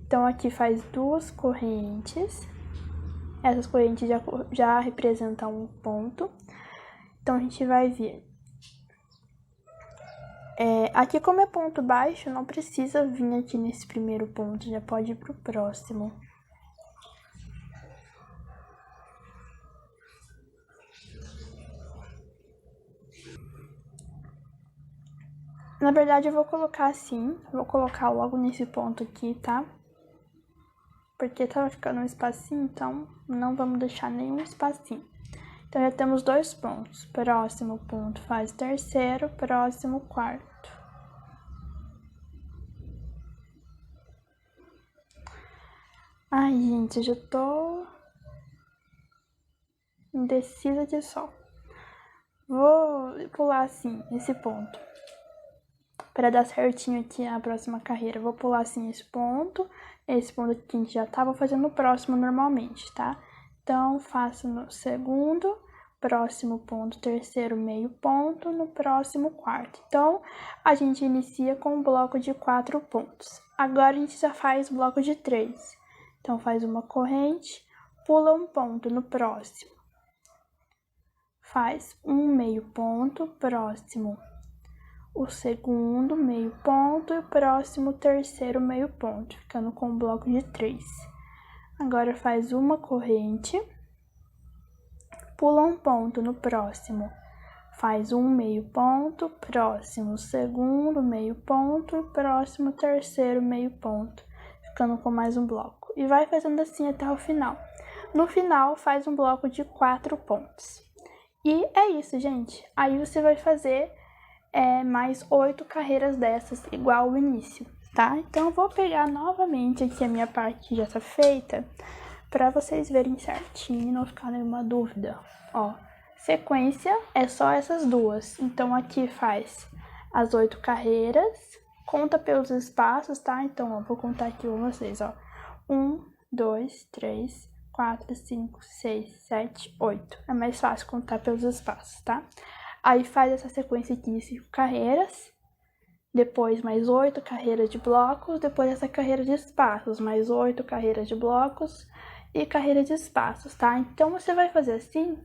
Então aqui faz 2 correntes. Essas correntes já representam um ponto. Então a gente vai vir. Aqui como é ponto baixo, não precisa vir aqui nesse primeiro ponto, já pode ir pro próximo. Na verdade, eu vou colocar assim, vou colocar logo nesse ponto aqui, tá? Porque tava ficando um espacinho, então não vamos deixar nenhum espacinho. Então, já temos 2 pontos. Próximo ponto faz terceiro, próximo quarto. Ai, gente, eu já tô indecisa de só. Vou pular assim, esse ponto. Para dar certinho aqui a próxima carreira, vou pular assim esse ponto aqui que a gente já tava fazendo no próximo normalmente, tá? Então, faço no segundo, próximo ponto, terceiro, meio ponto, no próximo quarto. Então, a gente inicia com um bloco de 4 pontos. Agora, a gente já faz bloco de 3. Então, faz uma corrente, pula um ponto no próximo. Faz um meio ponto, próximo o segundo meio ponto e o próximo terceiro meio ponto, ficando com um bloco de 3. Agora faz uma corrente, pula um ponto no próximo, faz um meio ponto, próximo segundo meio ponto e próximo terceiro meio ponto, ficando com mais um bloco. E vai fazendo assim até o final. No final faz um bloco de 4 pontos. E é isso, gente. Aí você vai fazer mais 8 carreiras dessas, igual o início, tá? Então, eu vou pegar novamente aqui a minha parte que já tá feita, pra vocês verem certinho e não ficar nenhuma dúvida. Ó, sequência é só essas duas. Então, aqui faz as 8 carreiras, conta pelos espaços, tá? Então, ó, vou contar aqui com vocês, ó. 1, 2, 3, 4, 5, 6, 7, 8. É mais fácil contar pelos espaços, tá? Aí faz essa sequência aqui de 5 carreiras, depois mais 8 carreiras de blocos, depois essa carreira de espaços, mais 8 carreiras de blocos e carreira de espaços, tá? Então, você vai fazer assim,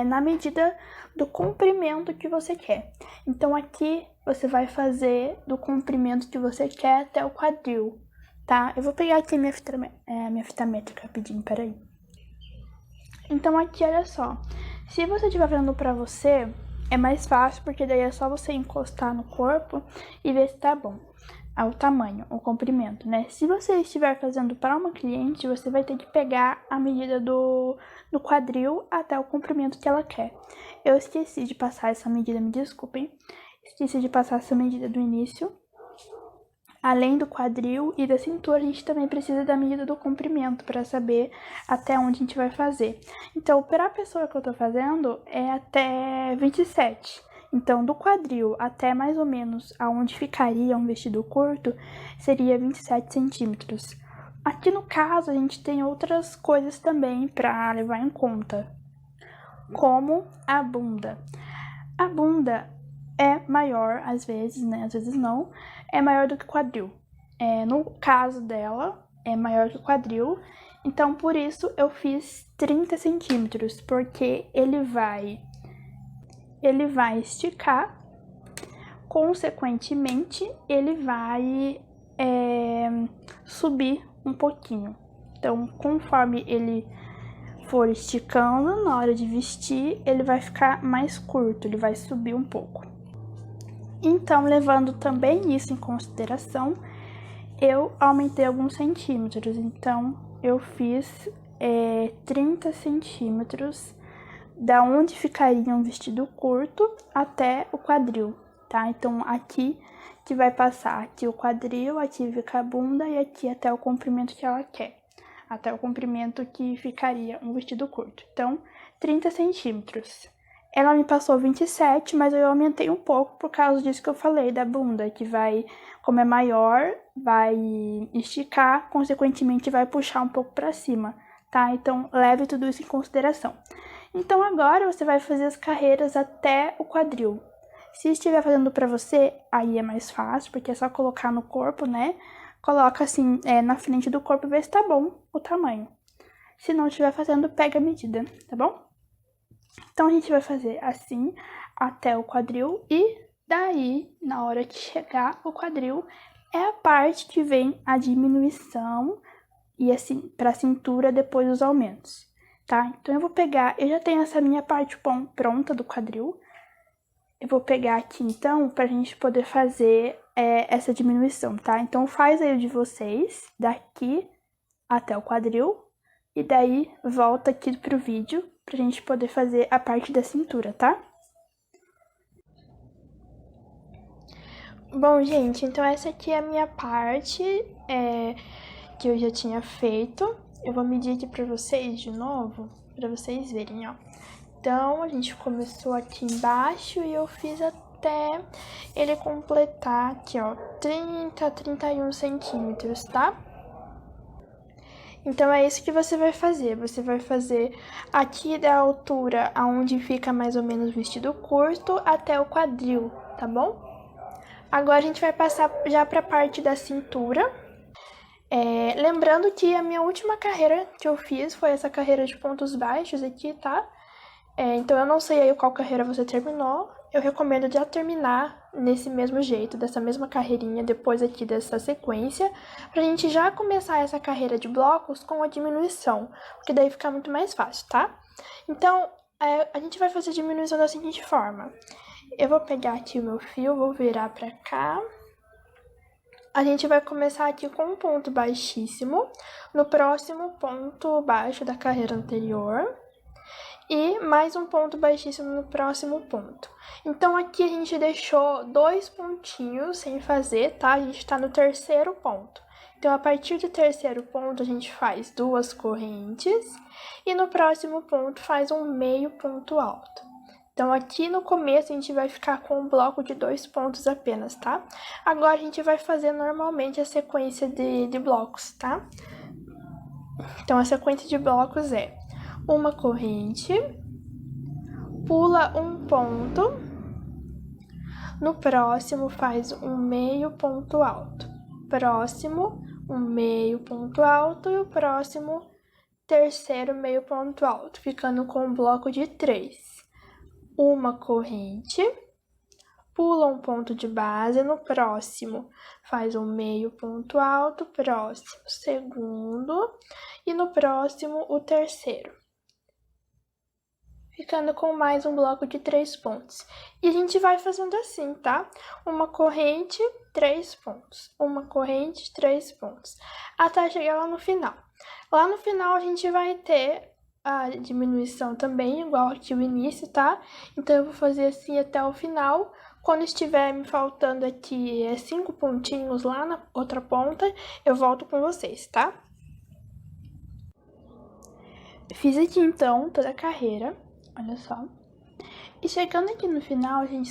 na medida do comprimento que você quer. Então, aqui você vai fazer do comprimento que você quer até o quadril, tá? Eu vou pegar aqui minha fita métrica rapidinho, peraí. Então, aqui, olha só. Se você estiver fazendo pra você, é mais fácil, porque daí é só você encostar no corpo e ver se tá bom. O tamanho, o comprimento, né? Se você estiver fazendo para uma cliente, você vai ter que pegar a medida do quadril até o comprimento que ela quer. Eu esqueci de passar essa medida, me desculpem. Esqueci de passar essa medida do início. Além do quadril e da cintura, a gente também precisa da medida do comprimento para saber até onde a gente vai fazer. Então, para a pessoa que eu tô fazendo, é até 27. Então, do quadril até mais ou menos aonde ficaria um vestido curto, seria 27 centímetros. Aqui no caso, a gente tem outras coisas também para levar em conta, como a bunda. A bunda é maior, às vezes, né? Às vezes não, é maior do que o quadril. No caso dela, é maior que o quadril, então por isso eu fiz 30 centímetros, porque ele vai esticar, consequentemente, ele vai subir um pouquinho. Então, conforme ele for esticando, na hora de vestir, ele vai ficar mais curto, ele vai subir um pouco. Então, levando também isso em consideração, eu aumentei alguns centímetros. Então, eu fiz 30 centímetros da onde ficaria um vestido curto até o quadril, tá? Então, aqui que vai passar aqui o quadril, aqui fica a bunda e aqui até o comprimento que ela quer. Até o comprimento que ficaria um vestido curto. Então, 30 centímetros. Ela me passou 27, mas eu aumentei um pouco por causa disso que eu falei, da bunda, que vai, como é maior, vai esticar, consequentemente vai puxar um pouco para cima, tá? Então, leve tudo isso em consideração. Então, agora você vai fazer as carreiras até o quadril. Se estiver fazendo para você, aí é mais fácil, porque é só colocar no corpo, né? Coloca assim, na frente do corpo e vê se tá bom o tamanho. Se não estiver fazendo, pega a medida, tá bom? Então, a gente vai fazer assim até o quadril e daí, na hora que chegar o quadril, é a parte que vem a diminuição e assim, pra cintura depois dos aumentos, tá? Então, eu vou pegar, eu já tenho essa minha parte pronta do quadril. Eu vou pegar aqui, então, pra gente poder fazer essa diminuição, tá? Então, faz aí o de vocês, daqui até o quadril, e daí volta aqui pro vídeo pra gente poder fazer a parte da cintura, tá? Bom, gente, então essa aqui é a minha parte que eu já tinha feito. Eu vou medir aqui pra vocês de novo, pra vocês verem, ó. Então, a gente começou aqui embaixo e eu fiz até ele completar aqui, ó, 30, 31 centímetros, tá? Então, é isso que você vai fazer. Você vai fazer aqui da altura aonde fica mais ou menos o vestido curto até o quadril, tá bom? Agora, a gente vai passar já pra parte da cintura. Lembrando que a minha última carreira que eu fiz foi essa carreira de pontos baixos aqui, tá? Então, eu não sei aí qual carreira você terminou. Eu recomendo já terminar nesse mesmo jeito, dessa mesma carreirinha, depois aqui dessa sequência, pra gente já começar essa carreira de blocos com a diminuição, porque daí fica muito mais fácil, tá? Então, a gente vai fazer a diminuição da seguinte forma. Eu vou pegar aqui o meu fio, vou virar pra cá. A gente vai começar aqui com um ponto baixíssimo, no próximo ponto baixo da carreira anterior. E mais um ponto baixíssimo no próximo ponto. Então, aqui a gente deixou 2 pontinhos sem fazer, tá? A gente tá no terceiro ponto. Então, a partir do terceiro ponto, a gente faz 2 correntes e no próximo ponto faz um meio ponto alto. Então, aqui no começo, a gente vai ficar com um bloco de 2 pontos apenas, tá? Agora, a gente vai fazer normalmente a sequência de blocos, tá? Então, a sequência de blocos é uma corrente, pula um ponto, no próximo faz um meio ponto alto, próximo, um meio ponto alto e o próximo, terceiro meio ponto alto, ficando com um bloco de 3. Uma corrente, pula um ponto de base, no próximo faz um meio ponto alto, próximo, segundo, e no próximo o terceiro, ficando com mais um bloco de 3 pontos. E a gente vai fazendo assim, tá? Uma corrente, 3 pontos, uma corrente, 3 pontos, até chegar lá no final. Lá no final a gente vai ter a diminuição também, igual aqui o início, tá? Então, eu vou fazer assim até o final. Quando estiver me faltando aqui 5 pontinhos lá na outra ponta, eu volto com vocês, tá? Fiz aqui, então, toda a carreira, olha só. E chegando aqui no final, gente,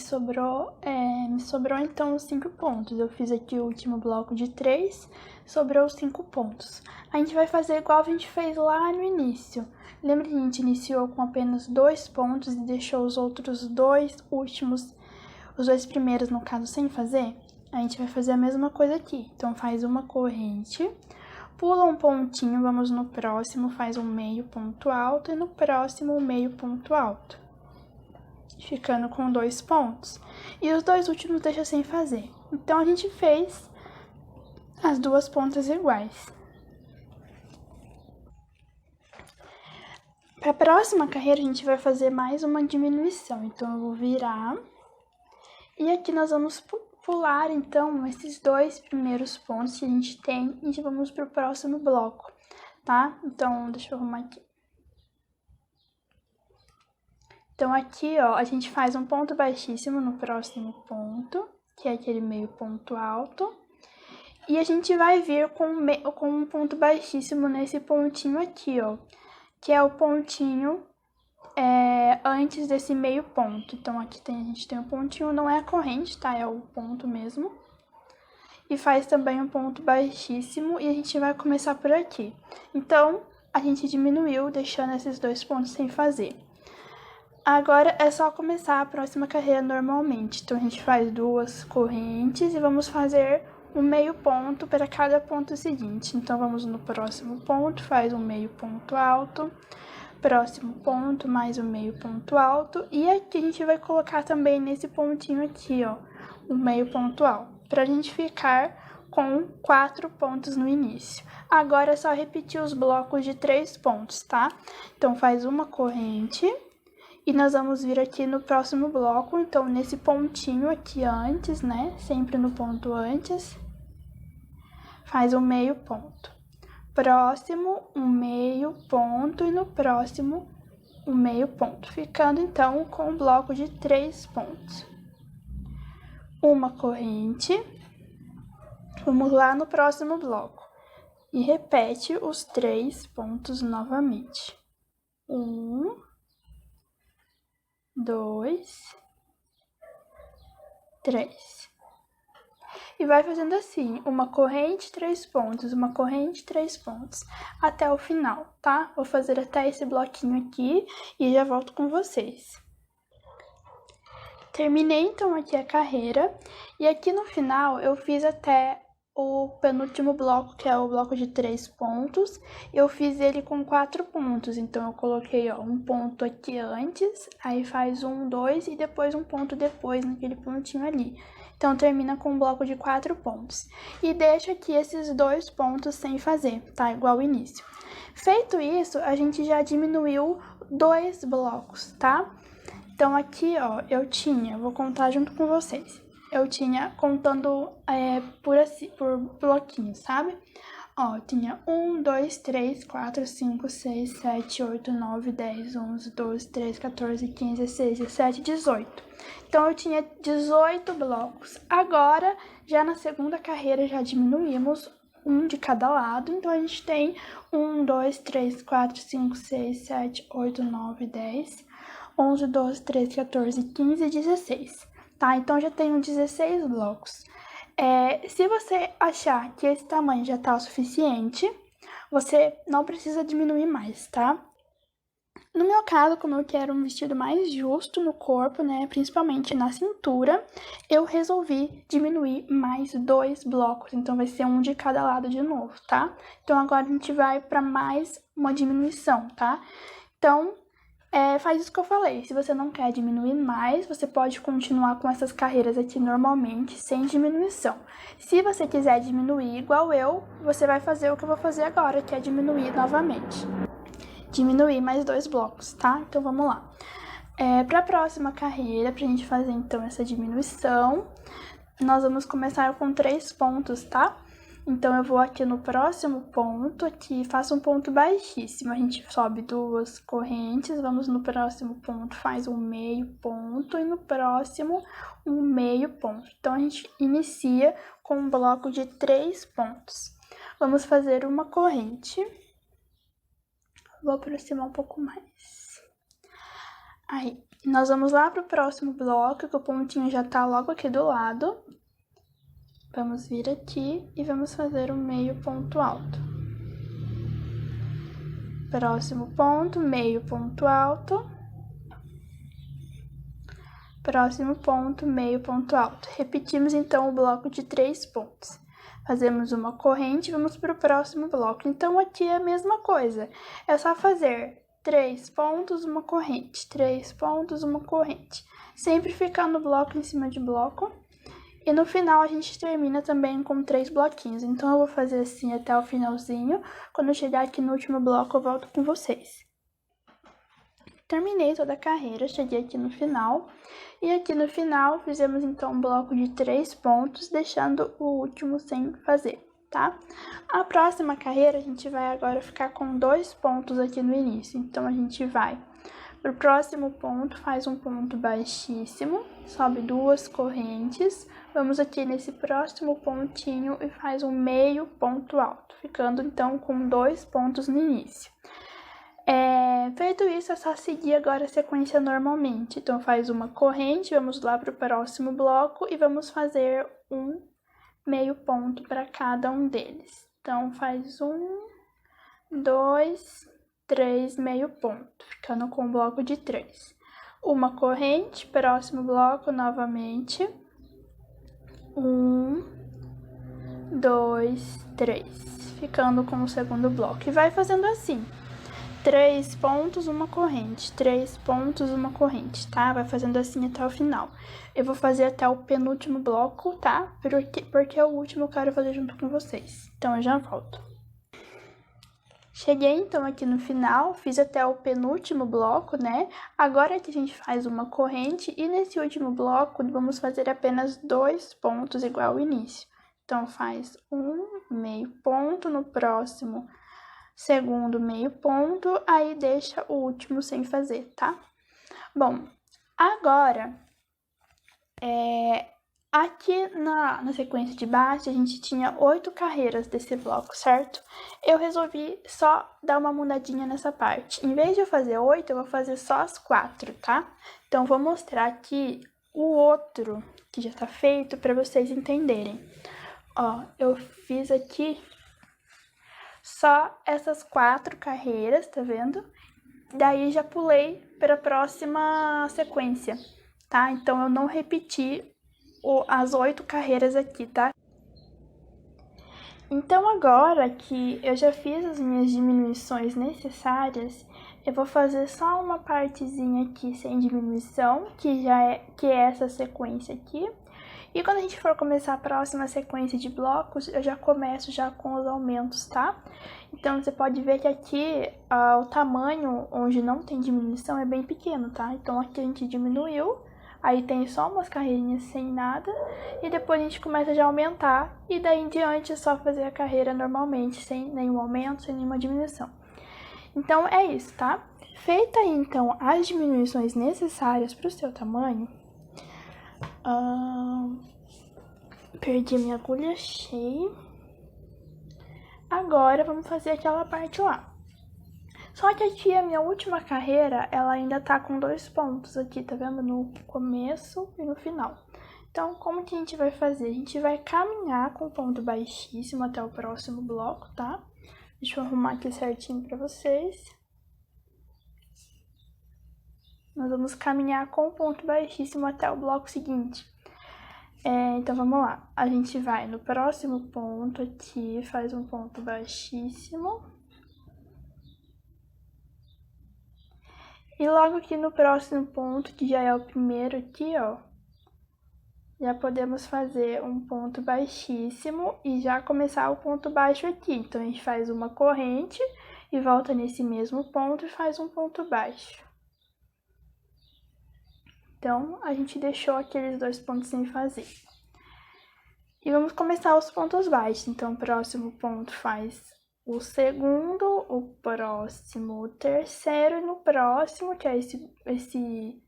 me sobrou, então, 5 pontos. Eu fiz aqui o último bloco de 3, sobrou 5 pontos. A gente vai fazer igual a gente fez lá no início. Lembra que a gente iniciou com apenas 2 pontos e deixou os outros 2 últimos, os 2 primeiros, no caso, sem fazer? A gente vai fazer a mesma coisa aqui. Então, faz uma corrente, pula um pontinho, vamos no próximo, faz um meio ponto alto e no próximo um meio ponto alto, ficando com 2 pontos. E os 2 últimos deixa sem fazer. Então, a gente fez as 2 pontas iguais. Para a próxima carreira, a gente vai fazer mais uma diminuição. Então, eu vou virar. E aqui nós vamos pular, então, esses 2 primeiros pontos que a gente tem e vamos para o próximo bloco, tá? Então, deixa eu arrumar aqui. Então, aqui, ó, a gente faz um ponto baixíssimo no próximo ponto, que é aquele meio ponto alto. E a gente vai vir com um ponto baixíssimo nesse pontinho aqui, ó, que é o pontinho antes desse meio ponto. Então, aqui a gente tem um pontinho, não é a corrente, tá? É o ponto mesmo. E faz também um ponto baixíssimo e a gente vai começar por aqui. Então, a gente diminuiu, deixando esses 2 pontos sem fazer. Agora, é só começar a próxima carreira normalmente. Então, a gente faz 2 correntes e vamos fazer um meio ponto para cada ponto seguinte. Então, vamos no próximo ponto, faz um meio ponto alto, próximo ponto, mais um meio ponto alto, e aqui a gente vai colocar também nesse pontinho aqui, ó, um meio ponto alto, pra gente ficar com 4 pontos no início. Agora é só repetir os blocos de 3 pontos, tá? Então, faz uma corrente, e nós vamos vir aqui no próximo bloco, então, nesse pontinho aqui antes, né, sempre no ponto antes, faz um meio ponto. Próximo, um meio ponto e no próximo, um meio ponto, ficando então com um bloco de 3 pontos. Uma corrente, vamos lá no próximo bloco e repete os 3 pontos novamente. 1, 2, 3. E vai fazendo assim, uma corrente, 3 pontos, uma corrente, 3 pontos, até o final, tá? Vou fazer até esse bloquinho aqui e já volto com vocês. Terminei, então, aqui a carreira, e aqui no final eu fiz até o penúltimo bloco, que é o bloco de 3 pontos, eu fiz ele com 4 pontos, então eu coloquei, ó, um ponto aqui antes, aí faz 1, 2 e depois um ponto depois, naquele pontinho ali. Então, termina com um bloco de 4 pontos. E deixo aqui esses 2 pontos sem fazer, tá? Igual o início. Feito isso, a gente já diminuiu 2 blocos, tá? Então, aqui, ó, vou contar junto com vocês. Eu tinha contando por bloquinhos, sabe? Ó, tinha 1, 2, 3, 4, 5, 6, 7, 8, 9, 10, 11, 12, 13, 14, 15, 16, 17, 18. Então, eu tinha 18 blocos. Agora, já na segunda carreira, já diminuímos um de cada lado. Então, a gente tem 1, 2, 3, 4, 5, 6, 7, 8, 9, 10, 11, 12, 13, 14, 15 e 16, tá? Então, já tenho 16 blocos. Se você achar que esse tamanho já tá o suficiente, você não precisa diminuir mais, tá? No meu caso, como eu quero um vestido mais justo no corpo, né, principalmente na cintura, eu resolvi diminuir mais 2 blocos, então vai ser um de cada lado de novo, tá? Então agora a gente vai para mais uma diminuição, tá? Então, faz isso que eu falei, se você não quer diminuir mais, você pode continuar com essas carreiras aqui normalmente, sem diminuição. Se você quiser diminuir igual eu, você vai fazer o que eu vou fazer agora, que é diminuir novamente. Diminuir mais 2 blocos, tá? Então, vamos lá. Para a próxima carreira, pra gente fazer, então, essa diminuição, nós vamos começar com 3 pontos, tá? Então, eu vou aqui no próximo ponto, aqui faço um ponto baixíssimo. A gente sobe 2 correntes, vamos no próximo ponto, faz um meio ponto, e no próximo, um meio ponto. Então, a gente inicia com um bloco de 3 pontos. Vamos fazer uma corrente. Vou aproximar um pouco mais. Aí, nós vamos lá pro próximo bloco, que o pontinho já tá logo aqui do lado. Vamos vir aqui e vamos fazer um meio ponto alto. Próximo ponto, meio ponto alto. Próximo ponto, meio ponto alto. Repetimos, então, o bloco de 3 pontos. Fazemos uma corrente e vamos para o próximo bloco. Então, aqui é a mesma coisa. É só fazer 3 pontos, uma corrente. 3 pontos, uma corrente. Sempre ficando bloco em cima de bloco. E no final, a gente termina também com 3 bloquinhos. Então, eu vou fazer assim até o finalzinho. Quando eu chegar aqui no último bloco, eu volto com vocês. Terminei toda a carreira, cheguei aqui no final. E aqui no final, fizemos então um bloco de 3 pontos, deixando o último sem fazer, tá? A próxima carreira, a gente vai agora ficar com 2 pontos aqui no início. Então, a gente vai pro próximo ponto, faz um ponto baixíssimo, sobe 2 correntes. Vamos aqui nesse próximo pontinho e faz um meio ponto alto, ficando então com 2 pontos no início. Feito isso, é só seguir agora a sequência normalmente. Então, faz uma corrente, vamos lá para o próximo bloco e vamos fazer um meio ponto para cada um deles. Então, faz 1, 2, 3, meio ponto, ficando com o bloco de 3. Uma corrente, próximo bloco novamente. 1, 2, 3, ficando com o segundo bloco. E vai fazendo assim. 3 pontos, uma corrente, 3 pontos, uma corrente, tá? Vai fazendo assim até o final. Eu vou fazer até o penúltimo bloco, tá? Porque o último eu quero fazer junto com vocês. Então, eu já volto. Cheguei, então, aqui no final, fiz até o penúltimo bloco, né? Agora que a gente faz uma corrente e nesse último bloco, vamos fazer apenas 2 pontos igual ao início. Então, faz um meio ponto no próximo segundo meio ponto, aí deixa o último sem fazer, tá? Bom, agora, aqui na sequência de baixo, a gente tinha 8 carreiras desse bloco, certo? Eu resolvi só dar uma mudadinha nessa parte. Em vez de eu fazer 8, eu vou fazer só as 4, tá? Então, vou mostrar aqui o outro que já tá feito para vocês entenderem. Ó, eu fiz aqui só essas 4 carreiras, tá vendo? Daí já pulei para a próxima sequência, tá? Então, eu não repeti as 8 carreiras aqui, tá? Então, agora que eu já fiz as minhas diminuições necessárias, eu vou fazer só uma partezinha aqui sem diminuição, que é essa sequência aqui. E quando a gente for começar a próxima sequência de blocos, eu já começo já com os aumentos, tá? Então, você pode ver que aqui o tamanho onde não tem diminuição é bem pequeno, tá? Então, aqui a gente diminuiu, aí tem só umas carreirinhas sem nada, e depois a gente começa já a aumentar, e daí em diante é só fazer a carreira normalmente, sem nenhum aumento, sem nenhuma diminuição. Então, é isso, tá? Feita aí, então, as diminuições necessárias para o seu tamanho, perdi minha agulha, achei. Agora vamos fazer aquela parte lá. Só que aqui a minha última carreira, ela ainda tá com 2 pontos aqui, tá vendo? No começo e no final. Então, como que a gente vai fazer? A gente vai caminhar com ponto baixíssimo até o próximo bloco, tá? Deixa eu arrumar aqui certinho pra vocês. Nós vamos caminhar com ponto baixíssimo até o bloco seguinte. Então, vamos lá. A gente vai no próximo ponto aqui, faz um ponto baixíssimo. E logo aqui no próximo ponto, que já é o primeiro aqui, ó, já podemos fazer um ponto baixíssimo e já começar o ponto baixo aqui. Então, a gente faz uma corrente e volta nesse mesmo ponto e faz um ponto baixo. Então, a gente deixou aqueles 2 pontos sem fazer. E vamos começar os pontos baixos. Então, o próximo ponto faz o segundo, o próximo o terceiro, e no próximo, que é esse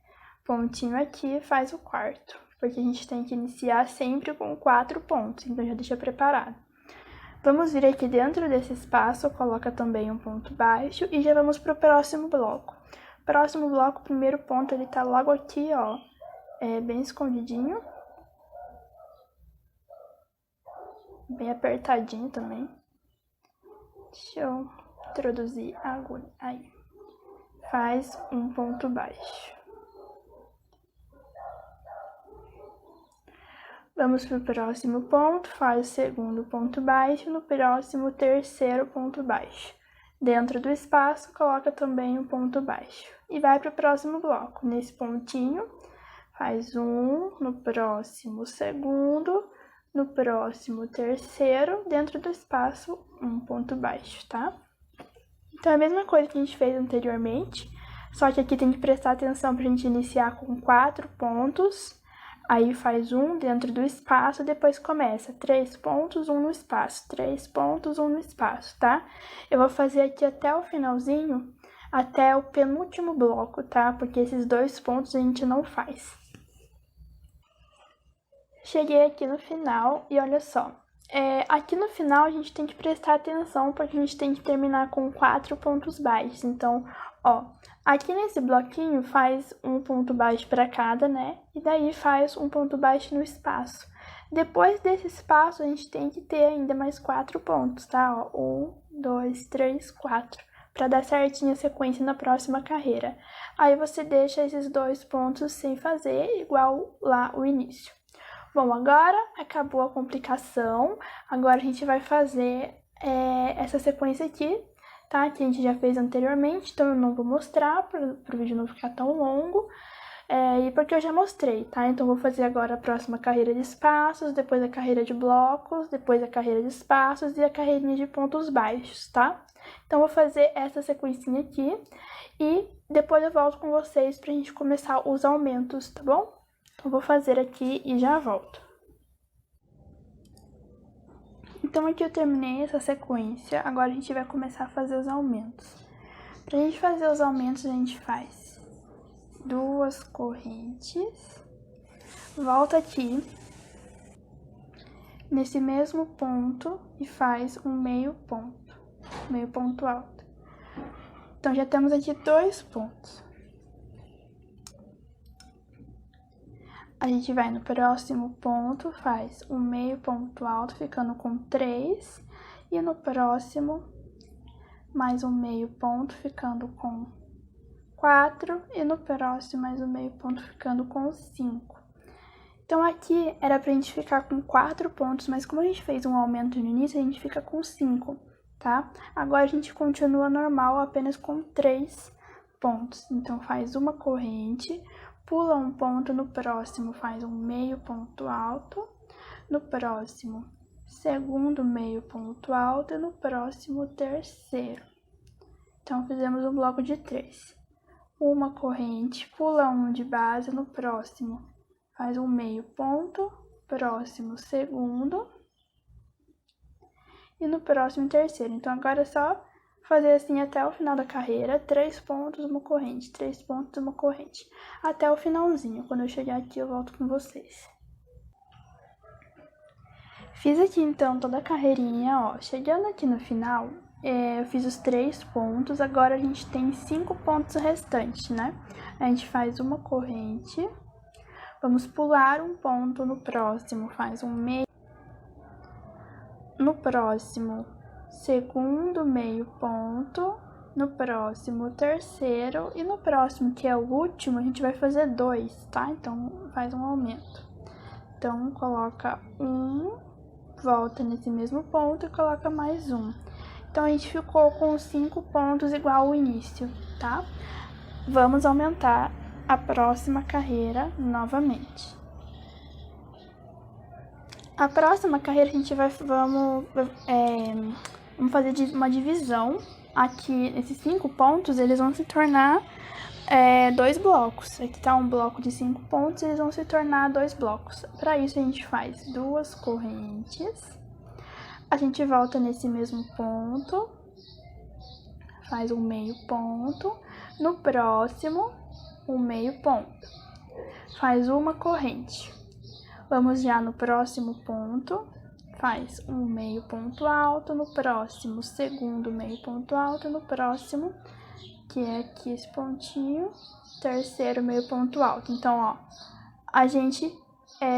pontinho aqui, faz o quarto. Porque a gente tem que iniciar sempre com 4 pontos, então já deixa preparado. Vamos vir aqui dentro desse espaço, coloca também um ponto baixo e já vamos para o próximo bloco. Próximo bloco, o primeiro ponto, ele tá logo aqui, ó, bem escondidinho. Bem apertadinho também. Deixa eu introduzir a agulha. Aí. Faz um ponto baixo. Vamos para o próximo ponto, faz o segundo ponto baixo, no próximo, terceiro ponto baixo. Dentro do espaço, coloca também um ponto baixo. E vai para o próximo bloco. Nesse pontinho, faz um, no próximo, segundo, no próximo, terceiro, dentro do espaço, um ponto baixo, tá? Então, é a mesma coisa que a gente fez anteriormente, só que aqui tem que prestar atenção pra gente iniciar com 4 pontos, aí faz um dentro do espaço, depois começa 3 pontos, um no espaço, 3 pontos, um no espaço, tá? Eu vou fazer aqui até o finalzinho, até o penúltimo bloco, tá? Porque esses 2 pontos a gente não faz. Cheguei aqui no final e olha só, aqui no final a gente tem que prestar atenção porque a gente tem que terminar com 4 pontos baixos. Então, ó, aqui nesse bloquinho faz um ponto baixo para cada, né? E daí faz um ponto baixo no espaço. Depois desse espaço a gente tem que ter ainda mais 4 pontos, tá? Ó, 1, 2, 3, 4. Para dar certinho a sequência na próxima carreira. Aí você deixa esses 2 pontos sem fazer, igual lá o início. Bom, agora acabou a complicação, agora a gente vai fazer essa sequência aqui, tá? Que a gente já fez anteriormente, então eu não vou mostrar para o vídeo não ficar tão longo, e porque eu já mostrei, tá? Então eu vou fazer agora a próxima carreira de espaços, depois a carreira de blocos, depois a carreira de espaços e a carreirinha de pontos baixos, tá? Então eu vou fazer essa sequencinha aqui e depois eu volto com vocês pra gente começar os aumentos, tá bom? Eu vou fazer aqui e já volto. Então aqui eu terminei essa sequência, agora a gente vai começar a fazer os aumentos. Pra gente fazer os aumentos a gente faz 2 correntes, volta aqui nesse mesmo ponto e faz um meio ponto alto. Então já temos aqui 2 pontos. A gente vai no próximo ponto, faz um meio ponto alto, ficando com 3. E no próximo, mais um meio ponto, ficando com 4. E no próximo, mais um meio ponto, ficando com 5. Então, aqui era pra gente ficar com 4 pontos, mas como a gente fez um aumento no início, a gente fica com 5, tá? Agora, a gente continua normal, apenas com 3 pontos. Então, faz uma corrente, pula um ponto, no próximo faz um meio ponto alto, no próximo segundo meio ponto alto e no próximo terceiro. Então, fizemos um bloco de 3. Uma corrente, pula um de base, no próximo faz um meio ponto, próximo segundo e no próximo terceiro. Então, agora é só fazer assim até o final da carreira, 3 pontos, uma corrente, 3 pontos, uma corrente, até o finalzinho. Quando eu chegar aqui, eu volto com vocês. Fiz aqui então toda a carreirinha, ó. Chegando aqui no final, eu fiz os 3 pontos, agora a gente tem 5 pontos restantes, né? A gente faz uma corrente, vamos pular um ponto no próximo, faz um meio. No próximo, segundo meio ponto, no próximo, terceiro, e no próximo, que é o último, a gente vai fazer 2, tá? Então, faz um aumento. Então, coloca um, volta nesse mesmo ponto e coloca mais um. Então, a gente ficou com 5 pontos igual ao início, tá? Vamos aumentar a próxima carreira novamente. A próxima carreira a gente vamos fazer uma divisão. Aqui, esses 5 pontos, eles vão se tornar 2 blocos. Aqui tá um bloco de 5 pontos, eles vão se tornar 2 blocos. Para isso, a gente faz 2 correntes. A gente volta nesse mesmo ponto, faz um meio ponto. No próximo, um meio ponto. Faz uma corrente. Vamos já no próximo ponto, faz um meio ponto alto, no próximo, segundo meio ponto alto, no próximo, que é aqui esse pontinho, terceiro meio ponto alto. Então, ó, a gente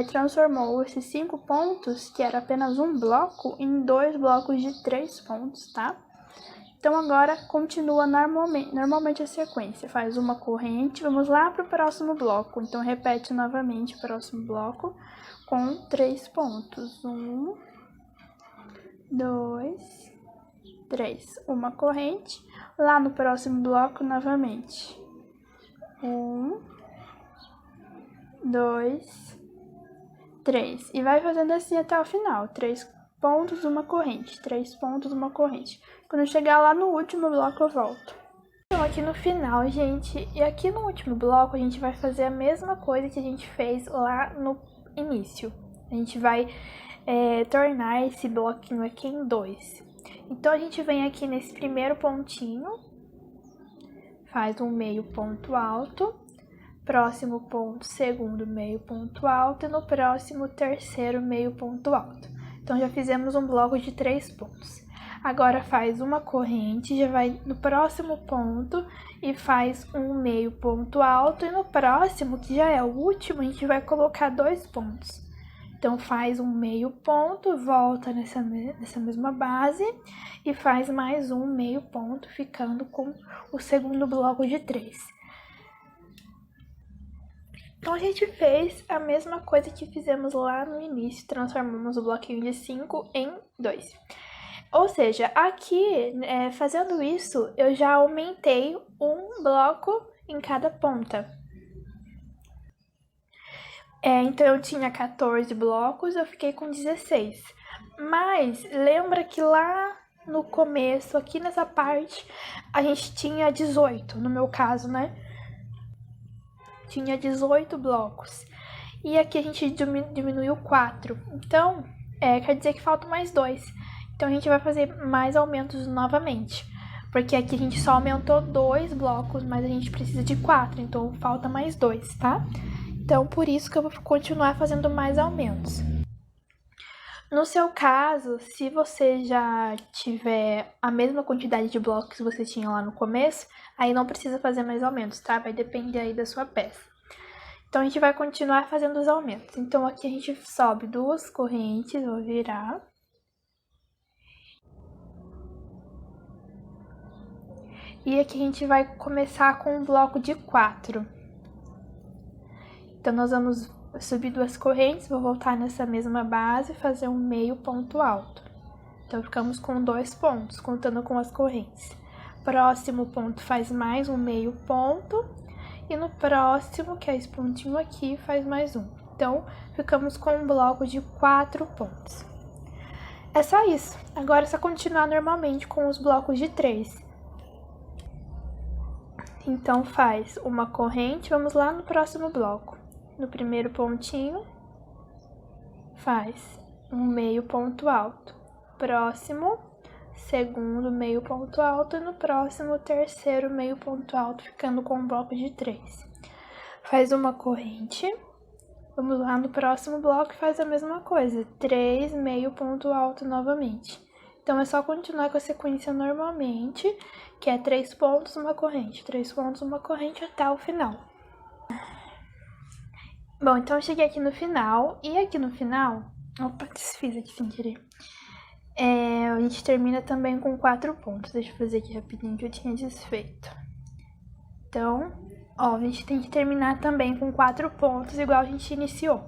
transformou esses 5 pontos, que era apenas um bloco, em 2 blocos de 3 pontos, tá? Então, agora, continua normalmente a sequência. Faz uma corrente, vamos lá para o próximo bloco. Então, repete novamente o próximo bloco com 3 pontos. 1, 2, 3. Uma corrente. Lá no próximo bloco, novamente. 1, 2, 3. E vai fazendo assim até o final. 3 pontos, uma corrente. 3 pontos, uma corrente. Quando eu chegar lá no último bloco, eu volto. Então, aqui no final, gente, e aqui no último bloco, a gente vai fazer a mesma coisa que a gente fez lá no início. A gente vai tornar esse bloquinho aqui em 2. Então, a gente vem aqui nesse primeiro pontinho, faz um meio ponto alto, próximo ponto, segundo meio ponto alto, e no próximo, terceiro meio ponto alto. Então, já fizemos um bloco de 3 pontos. Agora, faz uma corrente, já vai no próximo ponto e faz um meio ponto alto. E no próximo, que já é o último, a gente vai colocar 2 pontos. Então, faz um meio ponto, volta nessa mesma base e faz mais um meio ponto, ficando com o segundo bloco de 3. Então, a gente fez a mesma coisa que fizemos lá no início, transformamos o bloquinho de 5 em 2. Ou seja, aqui, fazendo isso, eu já aumentei um bloco em cada ponta. Então, eu tinha 14 blocos, eu fiquei com 16. Mas, lembra que lá no começo, aqui nessa parte, a gente tinha 18, no meu caso, né? Tinha 18 blocos. E aqui a gente diminuiu 4. Então, quer dizer que faltam mais 2. Então, a gente vai fazer mais aumentos novamente. Porque aqui a gente só aumentou 2 blocos, mas a gente precisa de 4. Então, falta mais 2, tá? Então, por isso que eu vou continuar fazendo mais aumentos. No seu caso, se você já tiver a mesma quantidade de blocos que você tinha lá no começo, aí não precisa fazer mais aumentos, tá? Vai depender aí da sua peça. Então, a gente vai continuar fazendo os aumentos. Então, aqui a gente sobe 2 correntes, vou virar. E aqui a gente vai começar com um bloco de 4. Então, nós vamos subir 2 correntes, vou voltar nessa mesma base e fazer um meio ponto alto. Então, ficamos com 2 pontos, contando com as correntes. Próximo ponto faz mais um meio ponto. E no próximo, que é esse pontinho aqui, faz mais um. Então, ficamos com um bloco de 4 pontos. É só isso. Agora é só continuar normalmente com os blocos de 3. Então, faz uma corrente, vamos lá no próximo bloco. No primeiro pontinho, faz um meio ponto alto. Próximo, segundo meio ponto alto, e no próximo, terceiro meio ponto alto, ficando com um bloco de 3. Faz uma corrente, Vamos lá no próximo bloco e faz a mesma coisa, 3 meio ponto alto novamente. Então, é só continuar com a sequência normalmente, que é 3 pontos, uma corrente, 3 pontos, uma corrente até o final. Bom, então eu cheguei aqui no final, e aqui no final, opa, desfiz aqui sem querer. A gente termina também com 4 pontos, deixa eu fazer aqui rapidinho que eu tinha desfeito. Então, ó, a gente tem que terminar também com 4 pontos, igual a gente iniciou.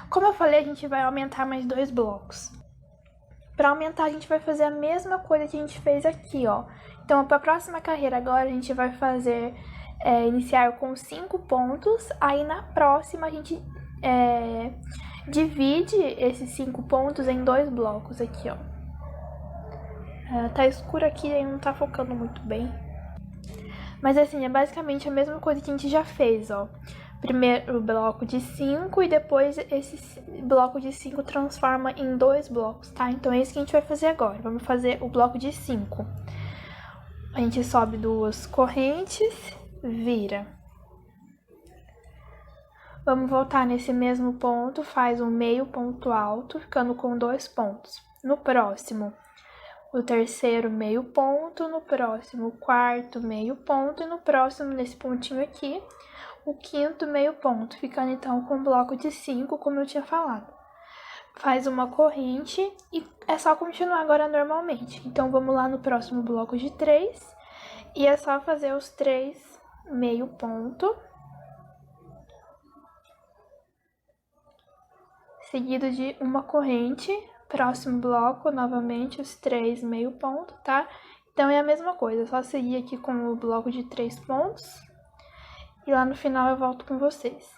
Como eu falei, a gente vai aumentar mais 2 blocos. Para aumentar, a gente vai fazer a mesma coisa que a gente fez aqui, ó. Então, para a próxima carreira agora, a gente vai fazer, iniciar com 5 pontos. Aí, na próxima, a gente divide esses 5 pontos em 2 blocos aqui, ó. Tá escuro aqui e não tá focando muito bem. Mas, assim, é basicamente a mesma coisa que a gente já fez, ó. Primeiro bloco de 5 e depois esse bloco de 5 transforma em 2 blocos, tá? Então é isso que a gente vai fazer agora. Vamos fazer o bloco de 5. A gente sobe 2 correntes, vira. Vamos voltar nesse mesmo ponto, faz um meio ponto alto, ficando com 2 pontos. No próximo, o terceiro meio ponto, no próximo o quarto meio ponto e no próximo, nesse pontinho aqui, o quinto meio ponto, ficando então com um bloco de 5, como eu tinha falado. Faz uma corrente e é só continuar agora normalmente. Então, vamos lá no próximo bloco de 3 e é só fazer os 3 meio ponto, seguido de uma corrente. Próximo bloco, novamente, os 3 meio ponto, tá? Então, é a mesma coisa, é só seguir aqui com o bloco de 3 pontos. E lá no final eu volto com vocês.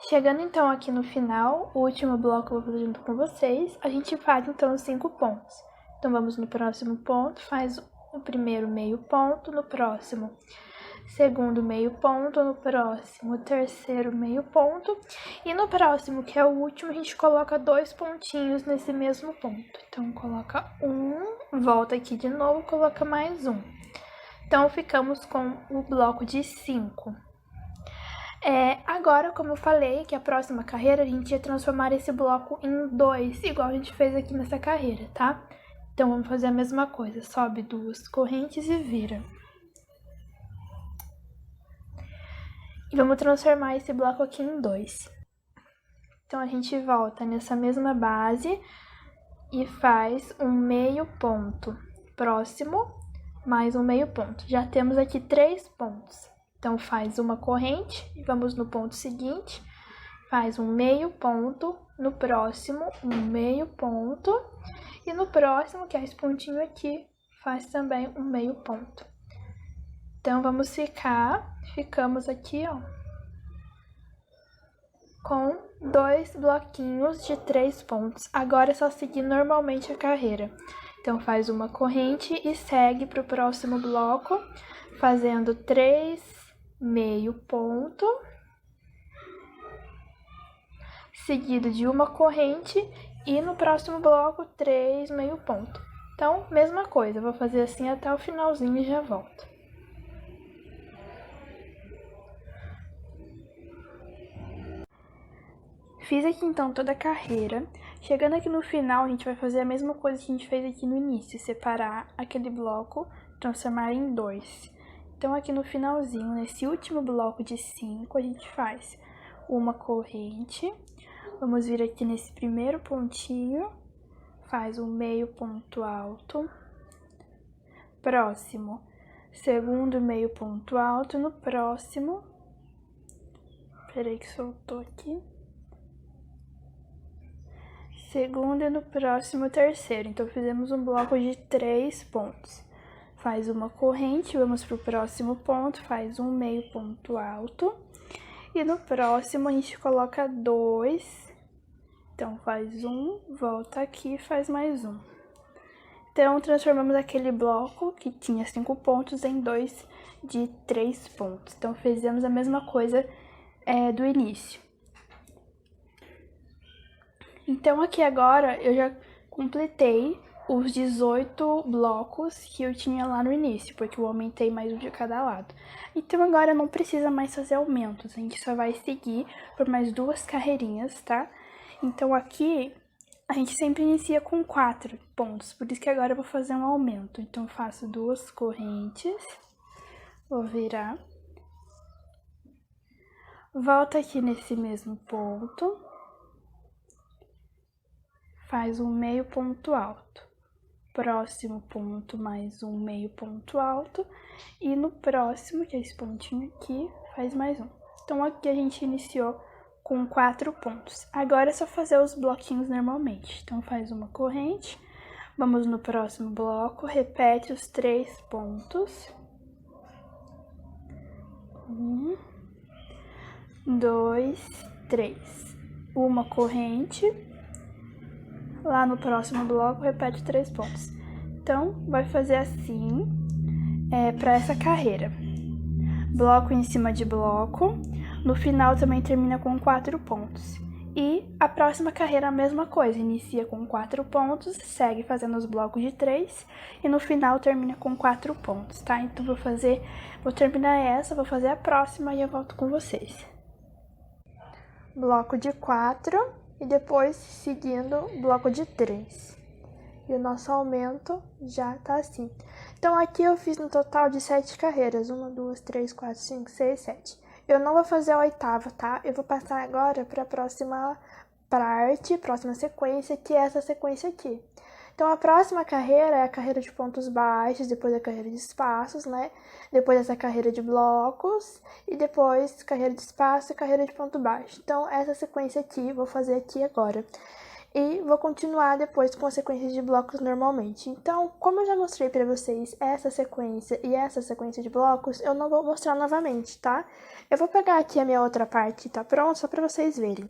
Chegando então aqui no final, o último bloco eu vou fazer junto com vocês, a gente faz então os 5 pontos. Então vamos no próximo ponto, faz o primeiro meio ponto, no próximo segundo meio ponto, no próximo terceiro meio ponto e no próximo, que é o último, a gente coloca 2 pontinhos nesse mesmo ponto. Então coloca um, volta aqui de novo, coloca mais um. Então ficamos com o bloco de 5. Agora, como eu falei, que a próxima carreira a gente ia transformar esse bloco em 2, igual a gente fez aqui nessa carreira, tá? Então vamos fazer a mesma coisa, sobe 2 correntes e vira. E vamos transformar esse bloco aqui em 2. Então, a gente volta nessa mesma base e faz um meio ponto próximo, mais um meio ponto. Já temos aqui 3 pontos. Então, faz uma corrente e vamos no ponto seguinte. Faz um meio ponto, no próximo, um meio ponto. E no próximo, que é esse pontinho aqui, faz também um meio ponto. Então, ficamos aqui, ó, com 2 bloquinhos de 3 pontos. Agora é só seguir normalmente a carreira. Então, faz uma corrente e segue para o próximo bloco, fazendo 3 meio ponto, seguido de uma corrente e no próximo bloco 3 meio ponto. Então, mesma coisa, vou fazer assim até o finalzinho e já volto. Fiz aqui então toda a carreira. Chegando aqui no final, a gente vai fazer a mesma coisa que a gente fez aqui no início, separar aquele bloco, transformar em 2. Então aqui no finalzinho, nesse último bloco de 5, a gente faz uma corrente. Vamos vir aqui nesse primeiro pontinho, faz um meio ponto alto. Próximo, segundo meio ponto alto, no próximo... Peraí que soltou aqui. Segundo e no próximo terceiro. Então, fizemos um bloco de 3 pontos. Faz uma corrente, vamos para o próximo ponto, faz um meio ponto alto. E no próximo, a gente coloca 2. Então, faz um, volta aqui e faz mais um. Então, transformamos aquele bloco que tinha 5 pontos em 2 de 3 pontos. Então, fizemos a mesma coisa do início. Então, aqui agora eu já completei os 18 blocos que eu tinha lá no início, porque eu aumentei mais um de cada lado. Então agora não precisa mais fazer aumentos, a gente só vai seguir por mais 2 carreirinhas, tá? Então aqui a gente sempre inicia com 4 pontos, por isso que agora eu vou fazer um aumento. Então eu faço 2 correntes, vou virar, volta aqui nesse mesmo ponto, faz um meio ponto alto. Próximo ponto, mais um meio ponto alto, e no próximo, que é esse pontinho aqui, faz mais um. Então aqui a gente iniciou com 4 pontos. Agora é só fazer os bloquinhos normalmente. Então faz uma corrente, vamos no próximo bloco, repete os 3 pontos. 1, 2, 3. Uma corrente. Lá no próximo bloco, repete 3 pontos. Então, vai fazer assim para essa carreira. Bloco em cima de bloco. No final também termina com 4 pontos. E a próxima carreira a mesma coisa. Inicia com 4 pontos, segue fazendo os blocos de 3. E no final termina com 4 pontos, tá? Então, vou terminar essa, vou fazer a próxima e eu volto com vocês. Bloco de 4. E depois seguindo bloco de 3. E o nosso aumento já tá assim. Então aqui eu fiz no total de 7 carreiras. 1, 2, 3, 4, 5, 6, 7. Eu não vou fazer a 8ª, tá? Eu vou passar agora para a próxima parte, próxima sequência, que é essa sequência aqui. Então a próxima carreira é a carreira de pontos baixos, depois a carreira de espaços, né? Depois essa carreira de blocos e depois carreira de espaço e carreira de ponto baixo. Então essa sequência aqui, vou fazer aqui agora. E vou continuar depois com a sequência de blocos normalmente. Então, como eu já mostrei para vocês essa sequência e essa sequência de blocos, eu não vou mostrar novamente, tá? Eu vou pegar aqui a minha outra parte que tá pronta, só para vocês verem.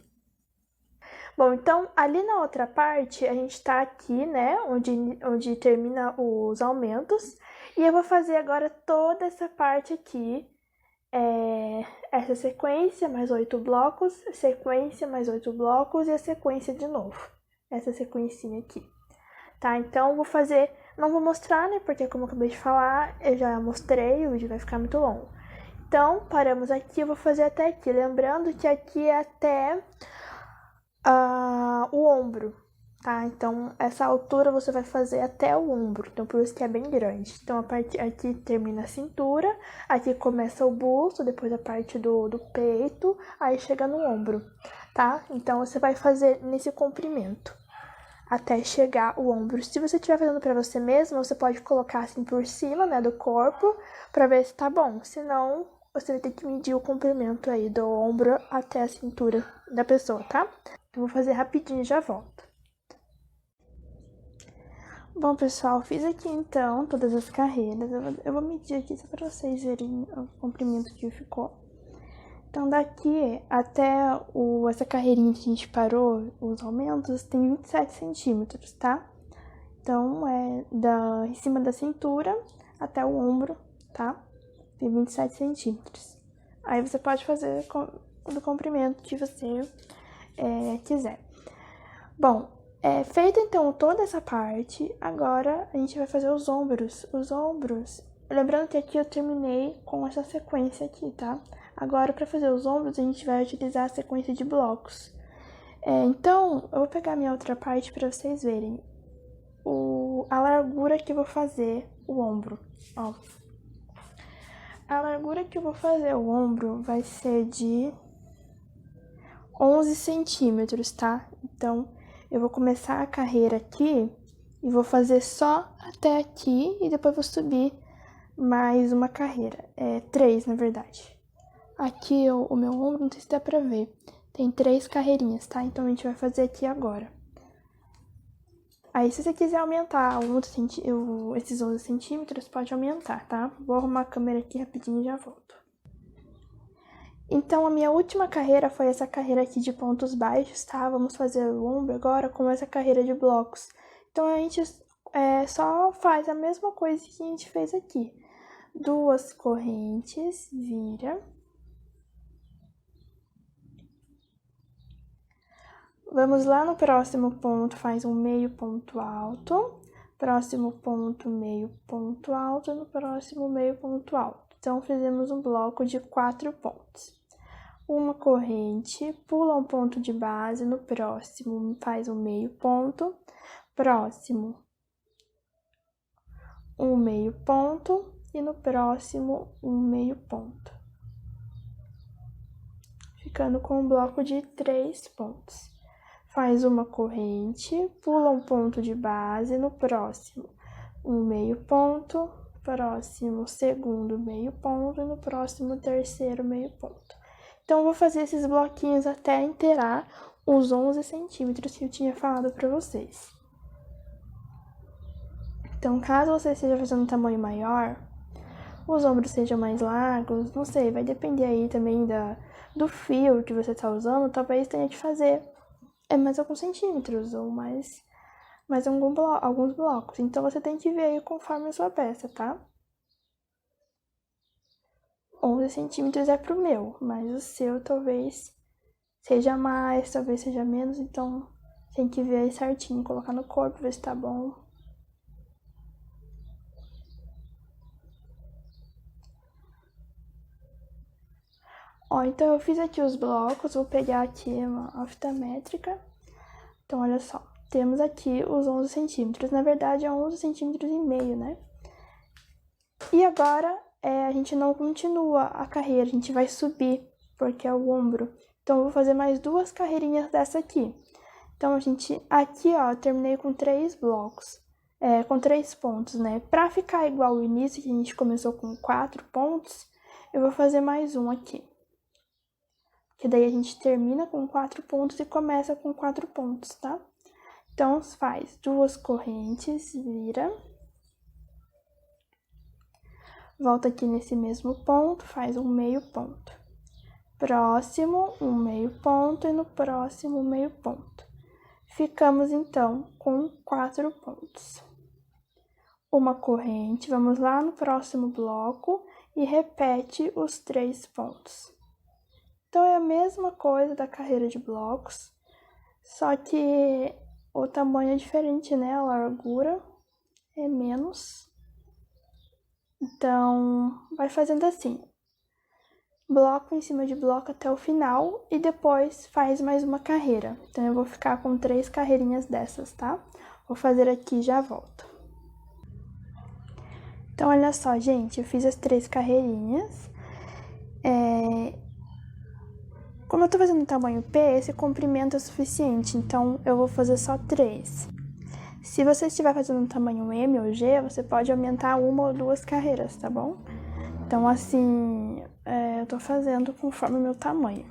Bom, então, ali na outra parte, a gente tá aqui, né, onde termina os aumentos. E eu vou fazer agora toda essa parte aqui, essa sequência, mais 8 blocos, sequência, mais 8 blocos e a sequência de novo. Essa sequencinha aqui, tá? Então, vou fazer, não vou mostrar, né, porque como eu acabei de falar, eu já mostrei, o vídeo vai ficar muito longo. Então, paramos aqui, eu vou fazer até aqui. Lembrando que aqui é até o ombro, tá? Então, essa altura você vai fazer até o ombro, então por isso que é bem grande. Então, a parte aqui termina a cintura, aqui começa o busto, depois a parte do peito, aí chega no ombro, tá? Então, você vai fazer nesse comprimento até chegar o ombro. Se você estiver fazendo para você mesmo, você pode colocar assim por cima, né, do corpo, para ver se tá bom. Senão, você vai ter que medir o comprimento aí do ombro até a cintura da pessoa, tá? Eu vou fazer rapidinho e já volto. Bom, pessoal, fiz aqui então todas as carreiras. Eu vou medir aqui só para vocês verem o comprimento que ficou. Então, daqui até essa carreirinha que a gente parou, os aumentos, tem 27 centímetros, tá? Então, em cima da cintura até o ombro, tá? Tem 27 centímetros. Aí você pode fazer do comprimento que você quiser. Bom, feita então toda essa parte, agora a gente vai fazer os ombros. Os ombros, lembrando que aqui eu terminei com essa sequência aqui, tá? Agora, para fazer os ombros, a gente vai utilizar a sequência de blocos. Então, eu vou pegar a minha outra parte para vocês verem a largura que eu vou fazer o ombro, ó. A largura que eu vou fazer o ombro vai ser de 11 centímetros, tá? Então, eu vou começar a carreira aqui e vou fazer só até aqui e depois vou subir mais uma carreira. 3, na verdade. Aqui, o meu ombro, não sei se dá pra ver, tem 3 carreirinhas, tá? Então, a gente vai fazer aqui agora. Aí, se você quiser aumentar esses 11 centímetros, pode aumentar, tá? Vou arrumar a câmera aqui rapidinho e já volto. Então, a minha última carreira foi essa carreira aqui de pontos baixos, tá? Vamos fazer o ombro agora com essa carreira de blocos. Então, a gente só faz a mesma coisa que a gente fez aqui. 2 correntes, vira. Vamos lá no próximo ponto, faz um meio ponto alto. próximo ponto, meio ponto alto, no próximo meio ponto alto. Então, fizemos um bloco de 4 pontos. Uma corrente, pula um ponto de base, no próximo faz um meio ponto, próximo um meio ponto e no próximo um meio ponto. Ficando com um bloco de 3 pontos. Faz uma corrente, pula um ponto de base, no próximo um meio ponto, próximo segundo meio ponto e no próximo terceiro meio ponto. Então, eu vou fazer esses bloquinhos até inteirar os 11 centímetros que eu tinha falado para vocês. Então, caso você esteja fazendo um tamanho maior, os ombros sejam mais largos, não sei, vai depender aí também do fio que você está usando, talvez tenha que fazer mais alguns centímetros ou mais alguns blocos. Então, você tem que ver aí conforme a sua peça, tá? 11 centímetros é pro meu, mas o seu talvez seja mais, talvez seja menos, então tem que ver aí certinho, colocar no corpo, ver se tá bom. Ó, então eu fiz aqui os blocos, vou pegar aqui uma fita métrica. Então, olha só, temos aqui os 11 centímetros, na verdade é 11 centímetros e meio, né? E agora, a gente não continua a carreira, a gente vai subir, porque é o ombro. Então, eu vou fazer mais 2 carreirinhas dessa aqui. Então, aqui, ó, eu terminei com 3 blocos, com 3 pontos, né? Pra ficar igual ao início, que a gente começou com 4 pontos, eu vou fazer mais um aqui. Que daí a gente termina com 4 pontos e começa com 4 pontos, tá? Então, faz 2 correntes, vira. Volta aqui nesse mesmo ponto, faz um meio ponto. Próximo, um meio ponto e no próximo, meio ponto. Ficamos, então, com 4 pontos. Uma corrente, vamos lá no próximo bloco e repete os 3 pontos. Então, é a mesma coisa da carreira de blocos, só que o tamanho é diferente, né? A largura é menos. Então, vai fazendo assim, bloco em cima de bloco até o final e depois faz mais uma carreira. Então, eu vou ficar com 3 carreirinhas dessas, tá? Vou fazer aqui e já volto. Então, olha só, gente, eu fiz as 3 carreirinhas. Como eu tô fazendo tamanho P, esse comprimento é suficiente, então eu vou fazer só 3. Se você estiver fazendo um tamanho M ou G, você pode aumentar 1 ou 2 carreiras, tá bom? Então, assim, eu tô fazendo conforme o meu tamanho.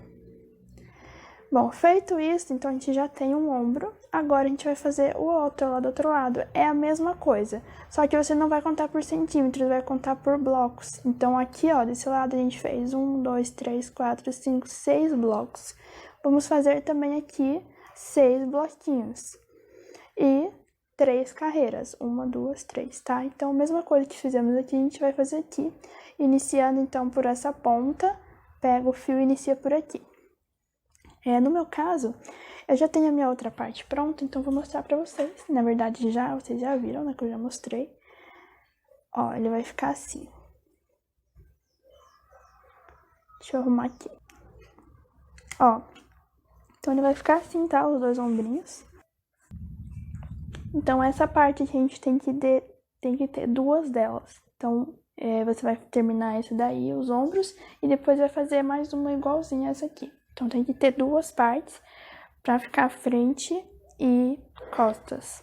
Bom, feito isso, então a gente já tem um ombro. Agora a gente vai fazer o outro lá do outro lado. É a mesma coisa, só que você não vai contar por centímetros, vai contar por blocos. Então, aqui, ó, desse lado a gente fez 1, 2, 3, 4, 5, 6 blocos. Vamos fazer também aqui 6 bloquinhos. E 3 carreiras, 1, 2, 3, tá? Então, a mesma coisa que fizemos aqui, a gente vai fazer aqui. Iniciando, então, por essa ponta, pega o fio e inicia por aqui. No meu caso, eu já tenho a minha outra parte pronta, então vou mostrar pra vocês. Na verdade, vocês já viram, né, que eu já mostrei. Ó, ele vai ficar assim. Deixa eu arrumar aqui. Ó, então ele vai ficar assim, tá? Os 2 ombrinhos. Então, essa parte a gente tem que ter 2 delas. Então, você vai terminar isso daí, os ombros, e depois vai fazer mais uma igualzinha a essa aqui. Então, tem que ter 2 partes para ficar frente e costas.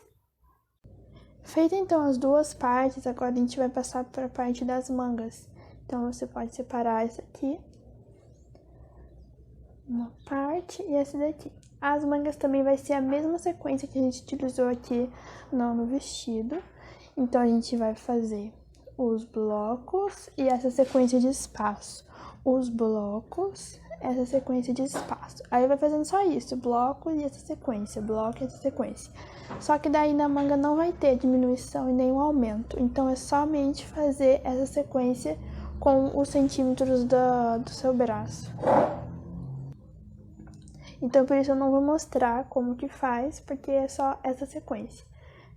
Feita, então, as 2 partes, agora a gente vai passar para a parte das mangas. Então, você pode separar essa aqui, uma parte, e essa daqui. As mangas também vai ser a mesma sequência que a gente utilizou aqui no vestido. Então, a gente vai fazer os blocos e essa sequência de espaço. Os blocos, essa sequência de espaço. Aí vai fazendo só isso, bloco e essa sequência, bloco e essa sequência. Só que daí na manga não vai ter diminuição e nenhum aumento. Então, é somente fazer essa sequência com os centímetros do seu braço. Então, por isso eu não vou mostrar como que faz, porque é só essa sequência.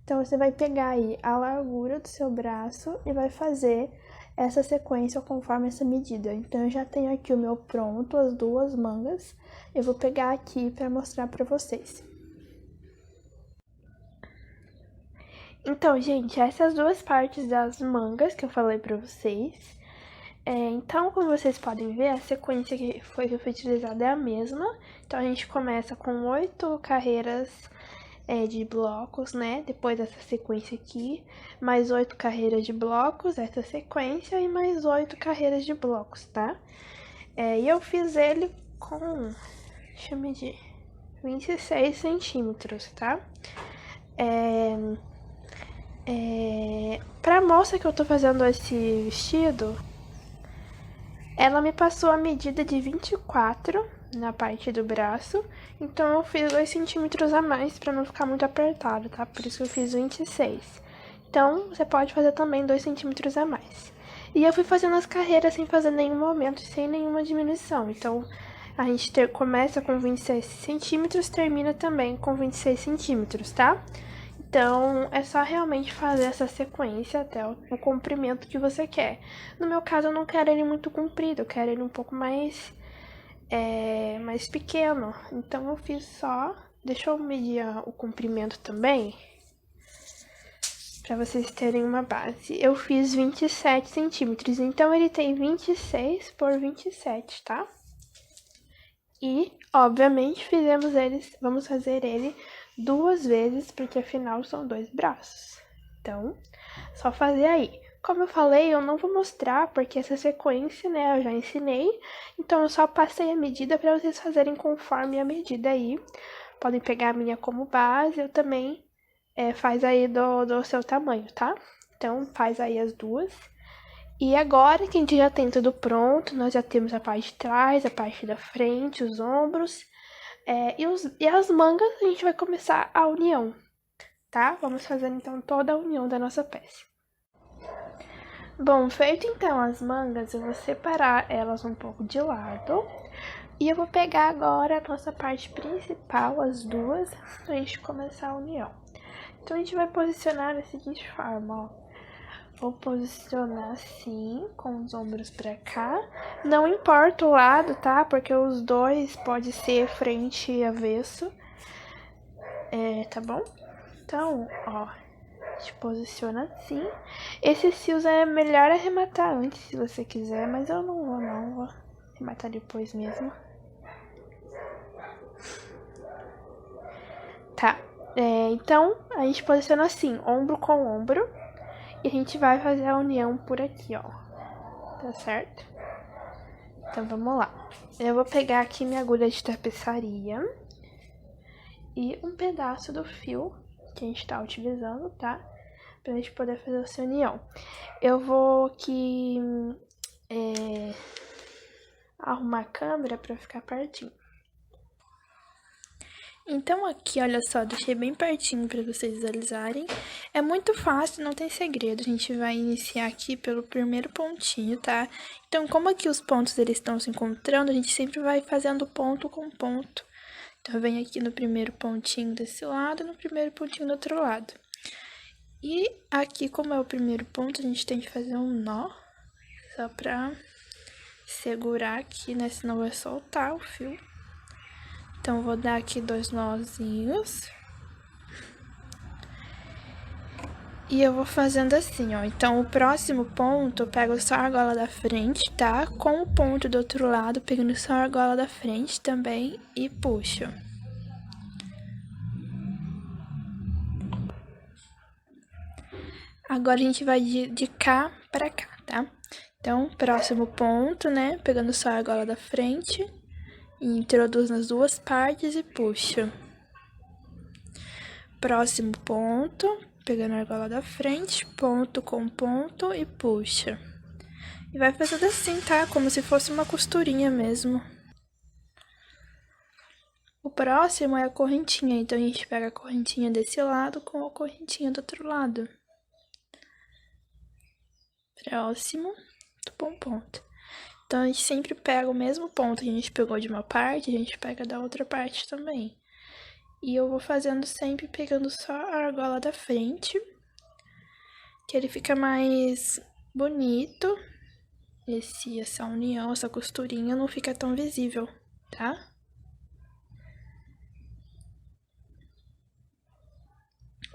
Então, você vai pegar aí a largura do seu braço e vai fazer essa sequência conforme essa medida. Então, eu já tenho aqui o meu pronto, as duas mangas. Eu vou pegar aqui para mostrar para vocês. Então, gente, essas duas partes das mangas que eu falei pra vocês. Então, como vocês podem ver, a sequência que foi utilizada é a mesma. Então, a gente começa com 8 carreiras de blocos, né? Depois dessa sequência aqui, mais 8 carreiras de blocos, essa sequência, e mais 8 carreiras de blocos, tá? E eu fiz ele com, deixa eu medir, 26 centímetros, tá? Pra moça que eu tô fazendo esse vestido, ela me passou a medida de 24 na parte do braço, então eu fiz 2 centímetros a mais pra não ficar muito apertado, tá? Por isso que eu fiz 26. Então, você pode fazer também 2 centímetros a mais. E eu fui fazendo as carreiras sem fazer nenhum aumento, sem nenhuma diminuição. Então, a gente começa com 26 centímetros, termina também com 26 centímetros, tá? Então, é só realmente fazer essa sequência até o comprimento que você quer. No meu caso, eu não quero ele muito comprido, eu quero ele um pouco mais pequeno. Então, eu fiz só... Deixa eu medir o comprimento também, pra vocês terem uma base. Eu fiz 27 centímetros, então ele tem 26 por 27, tá? E, obviamente, vamos fazer ele 2 vezes, porque afinal são 2 braços. Então, só fazer aí. Como eu falei, eu não vou mostrar, porque essa sequência, né, eu já ensinei. Então, eu só passei a medida para vocês fazerem conforme a medida aí. Podem pegar a minha como base, eu também faz aí do seu tamanho, tá? Então, faz aí as duas. E agora que a gente já tem tudo pronto, nós já temos a parte de trás, a parte da frente, os ombros... e as mangas, a gente vai começar a união, tá? Vamos fazer, então, toda a união da nossa peça. Bom, feito, então, as mangas, eu vou separar elas um pouco de lado. E eu vou pegar agora a nossa parte principal, as duas, pra gente começar a união. Então, a gente vai posicionar da seguinte forma, ó. Vou posicionar assim, com os ombros pra cá. Não importa o lado, tá? Porque os dois pode ser frente e avesso. Tá bom? Então, ó, a gente posiciona assim. Esses fios é melhor arrematar antes, se você quiser, mas eu não vou arrematar depois mesmo. Tá, então a gente posiciona assim, ombro com ombro. E a gente vai fazer a união por aqui, ó. Tá certo? Então, vamos lá. Eu vou pegar aqui minha agulha de tapeçaria e um pedaço do fio que a gente tá utilizando, tá? Pra gente poder fazer essa união. Eu vou aqui arrumar a câmera pra ficar pertinho. Então, aqui, olha só, deixei bem pertinho para vocês visualizarem. É muito fácil, não tem segredo. A gente vai iniciar aqui pelo primeiro pontinho, tá? Então, como aqui os pontos eles estão se encontrando, a gente sempre vai fazendo ponto com ponto. Então, eu venho aqui no primeiro pontinho desse lado e no primeiro pontinho do outro lado. E aqui, como é o primeiro ponto, a gente tem que fazer um nó, só pra segurar aqui, né? Senão vai soltar o fio. Então, vou dar aqui 2 nozinhos. E eu vou fazendo assim, ó. Então, o próximo ponto, eu pego só a argola da frente, tá? Com o ponto do outro lado, pegando só a argola da frente também e puxo. Agora, a gente vai de cá pra cá, tá? Então, próximo ponto, né? Pegando só a argola da frente... Introduz nas duas partes e puxa. Próximo ponto, pegando a argola da frente, ponto com ponto e puxa. E vai fazendo assim, tá? Como se fosse uma costurinha mesmo. O próximo é a correntinha, então a gente pega a correntinha desse lado com a correntinha do outro lado. Próximo, do bom ponto. Então, a gente sempre pega o mesmo ponto que a gente pegou de uma parte, a gente pega da outra parte também. E eu vou fazendo sempre pegando só a argola da frente, que ele fica mais bonito. Essa união, essa costurinha não fica tão visível, tá?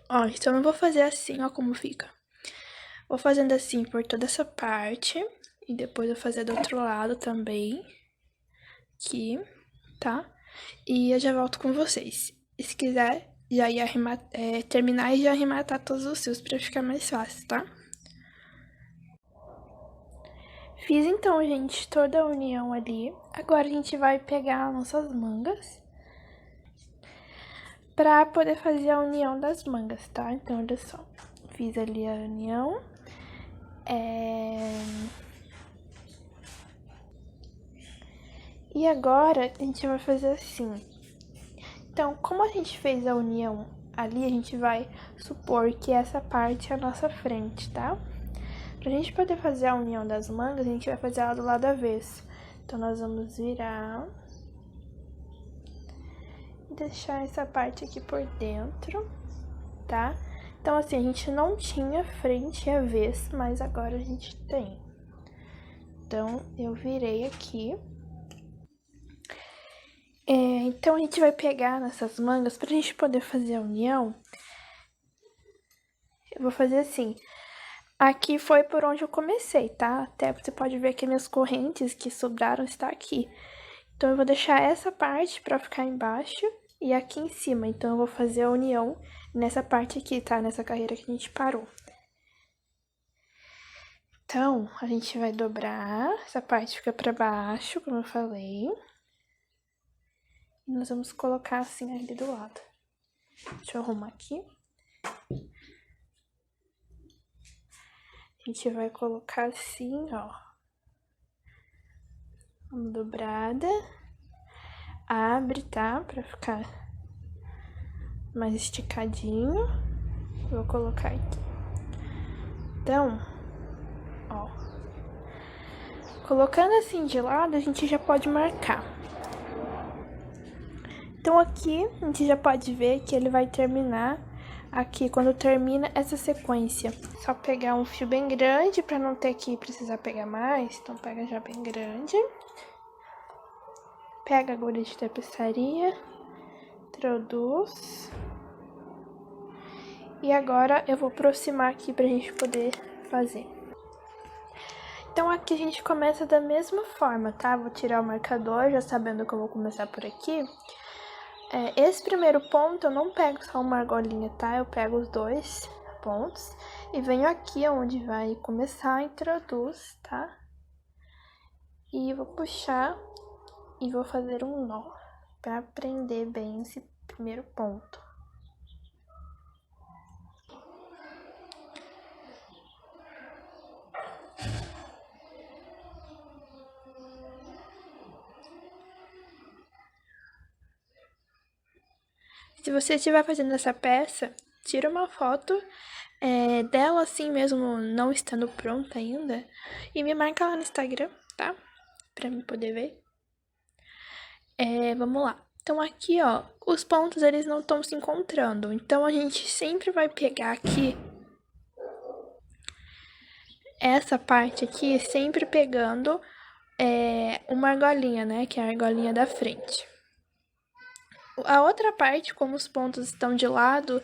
Ó, então eu vou fazer assim, ó como fica. Vou fazendo assim por toda essa parte. E depois eu vou fazer do outro lado também. Aqui, tá? E eu já volto com vocês. E se quiser, já ia terminar e já arrematar todos os fios pra ficar mais fácil, tá? Fiz então, gente, toda a união ali. Agora a gente vai pegar nossas mangas pra poder fazer a união das mangas, tá? Então, olha só. Fiz ali a união. E agora a gente vai fazer assim. Então, como a gente fez a união ali, a gente vai supor que essa parte é a nossa frente, tá? Pra gente poder fazer a união das mangas, a gente vai fazer ela do lado avesso. Então, nós vamos virar e deixar essa parte aqui por dentro, tá? Então, assim, a gente não tinha frente e avesso, mas agora a gente tem. Então, eu virei aqui. Então, a gente vai pegar nessas mangas, pra gente poder fazer a união, eu vou fazer assim. Aqui foi por onde eu comecei, tá? Até você pode ver que minhas correntes que sobraram está aqui. Então, eu vou deixar essa parte pra ficar embaixo e aqui em cima. Então, eu vou fazer a união nessa parte aqui, tá? Nessa carreira que a gente parou. Então, a gente vai dobrar, essa parte fica pra baixo, como eu falei. E nós vamos colocar assim ali do lado. Deixa eu arrumar aqui. A gente vai colocar assim, ó. Uma dobrada. Abre, tá? Pra ficar mais esticadinho. Vou colocar aqui. Então, ó. Colocando assim de lado, a gente já pode marcar. Então, aqui, a gente já pode ver que ele vai terminar aqui, quando termina essa sequência. Só pegar um fio bem grande, pra não ter que precisar pegar mais. Então, pega já bem grande. Pega a agulha de tapeçaria. Introduz. E agora, eu vou aproximar aqui pra gente poder fazer. Então, aqui a gente começa da mesma forma, tá? Vou tirar o marcador, já sabendo que eu vou começar por aqui. Esse primeiro ponto eu não pego só uma argolinha, tá? Eu pego os dois pontos e venho aqui onde vai começar, introduz, tá? E vou puxar e vou fazer um nó pra prender bem esse primeiro ponto. Se você estiver fazendo essa peça, tira uma foto dela assim mesmo, não estando pronta ainda, e me marca lá no Instagram, tá? Pra mim poder ver. Vamos lá. Então, aqui, ó, os pontos, eles não estão se encontrando. Então, a gente sempre vai pegar aqui essa parte aqui, sempre pegando uma argolinha, né? Que é a argolinha da frente. A outra parte, como os pontos estão de lado,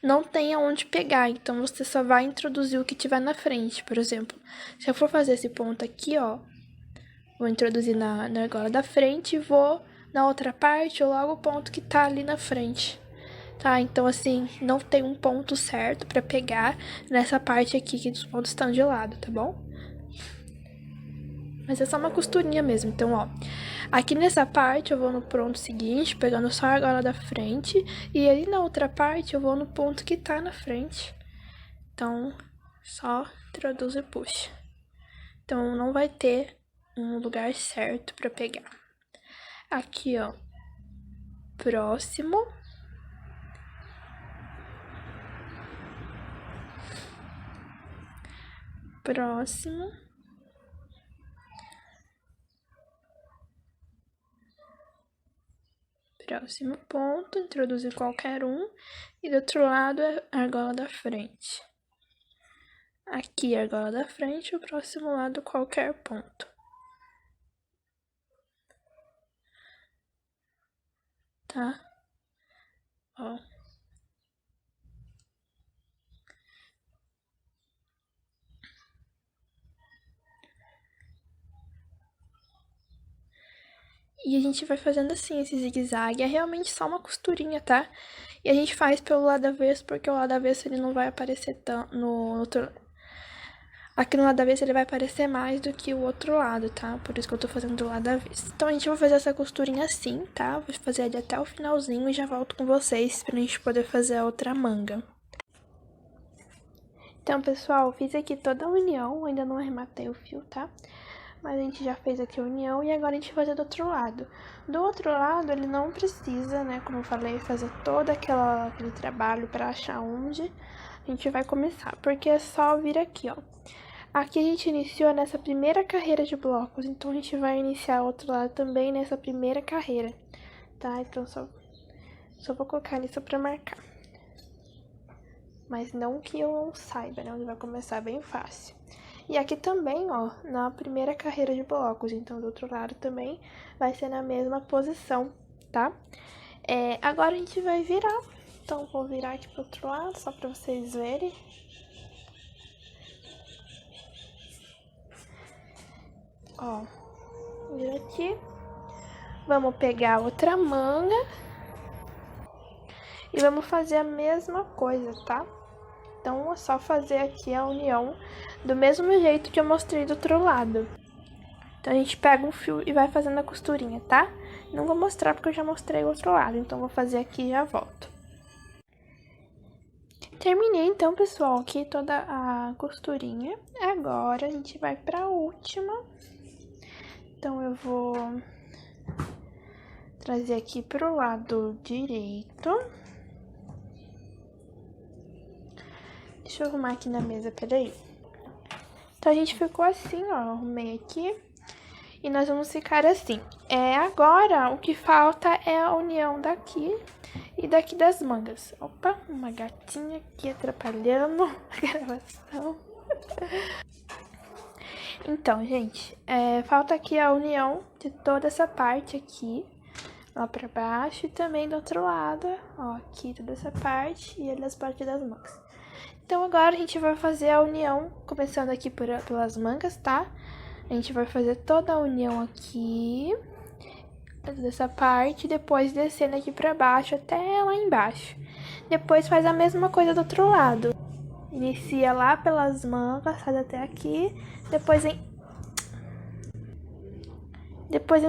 não tem aonde pegar, então você só vai introduzir o que tiver na frente. Por exemplo, se eu for fazer esse ponto aqui, ó, vou introduzir na argola da frente e vou na outra parte logo o ponto que tá ali na frente, tá? Então, assim, não tem um ponto certo pra pegar nessa parte aqui que os pontos estão de lado, tá bom? Mas é só uma costurinha mesmo, então, ó. Aqui nessa parte eu vou no ponto seguinte, pegando só a argola da frente. E ali na outra parte eu vou no ponto que tá na frente. Então, só introduz e puxa. Então, não vai ter um lugar certo pra pegar. Aqui, ó. Próximo. Próximo. Próximo ponto, introduzir qualquer um. E do outro lado é a argola da frente. Aqui a argola da frente, o próximo lado qualquer ponto. Tá? Ó. E a gente vai fazendo assim, esse zigue-zague. É realmente só uma costurinha, tá? E a gente faz pelo lado avesso, porque o lado avesso ele não vai aparecer tão no outro... Aqui no lado avesso ele vai aparecer mais do que o outro lado, tá? Por isso que eu tô fazendo do lado avesso. Então a gente vai fazer essa costurinha assim, tá? Vou fazer ele até o finalzinho e já volto com vocês pra gente poder fazer a outra manga. Então, pessoal, fiz aqui toda a união, ainda não arrematei o fio, tá? Mas a gente já fez aqui a união e agora a gente vai fazer do outro lado. Do outro lado, ele não precisa, né, como eu falei, fazer todo aquele trabalho pra achar onde a gente vai começar, porque é só vir aqui, ó. Aqui a gente iniciou nessa primeira carreira de blocos, então a gente vai iniciar o outro lado também nessa primeira carreira, tá? Então só vou colocar nisso pra marcar. Mas não que eu não saiba, né? Onde vai começar bem fácil. E aqui também, ó, na primeira carreira de blocos, então do outro lado também vai ser na mesma posição, tá? Agora a gente vai virar, então vou virar aqui pro outro lado, só pra vocês verem. Ó, vira aqui. Vamos pegar outra manga e vamos fazer a mesma coisa, tá? Então, é só fazer aqui a união do mesmo jeito que eu mostrei do outro lado. Então, a gente pega um fio e vai fazendo a costurinha, tá? Não vou mostrar porque eu já mostrei o outro lado, então vou fazer aqui e já volto. Terminei, então, pessoal, aqui toda a costurinha. Agora, a gente vai pra última. Então, eu vou trazer aqui pro lado direito. Deixa eu arrumar aqui na mesa, peraí. Então, a gente ficou assim, ó, arrumei aqui. E nós vamos ficar assim. Agora, o que falta é a união daqui e daqui das mangas. Opa, uma gatinha aqui atrapalhando a gravação. Então, gente, falta aqui a união de toda essa parte aqui, lá pra baixo, e também do outro lado, ó, aqui toda essa parte e ali as partes das mangas. Então, agora a gente vai fazer a união, começando aqui pelas mangas, tá? A gente vai fazer toda a união aqui, dessa parte, depois descendo aqui pra baixo, até lá embaixo. Depois faz a mesma coisa do outro lado. Inicia lá pelas mangas, faz até aqui, depois vem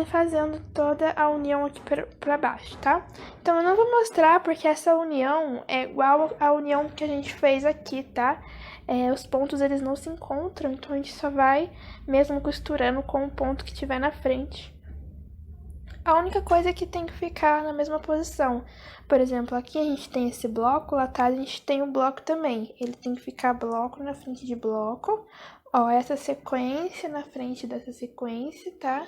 fazendo toda a união aqui pra baixo, tá? Então, eu não vou mostrar porque essa união é igual à união que a gente fez aqui, tá? Os pontos, eles não se encontram, então a gente só vai mesmo costurando com o ponto que tiver na frente. A única coisa é que tem que ficar na mesma posição. Por exemplo, aqui a gente tem esse bloco, lá atrás a gente tem o bloco também. Ele tem que ficar bloco na frente de bloco. Ó, essa sequência na frente dessa sequência, tá?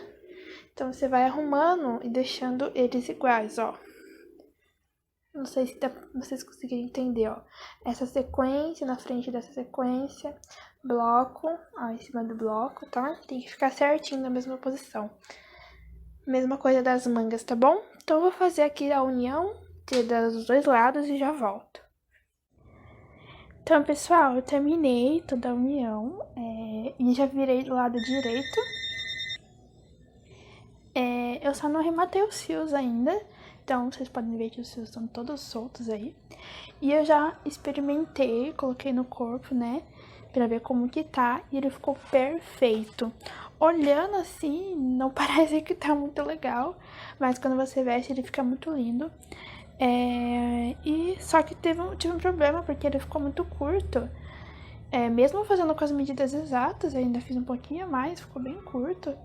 Então, você vai arrumando e deixando eles iguais, ó. Não sei se vocês conseguirem entender, ó. Essa sequência na frente dessa sequência, bloco, ó, em cima do bloco, tá? Tem que ficar certinho na mesma posição. Mesma coisa das mangas, tá bom? Então, eu vou fazer aqui a união dos dois lados e já volto. Então, pessoal, eu terminei toda a união e já virei do lado direito. Eu só não arrematei os fios ainda, então vocês podem ver que os fios estão todos soltos aí. E eu já experimentei, coloquei no corpo, né, pra ver como que tá, e ele ficou perfeito. Olhando assim, não parece que tá muito legal, mas quando você veste ele fica muito lindo. E só que tive um problema, porque ele ficou muito curto. Mesmo fazendo com as medidas exatas, eu ainda fiz um pouquinho a mais, ficou bem curto.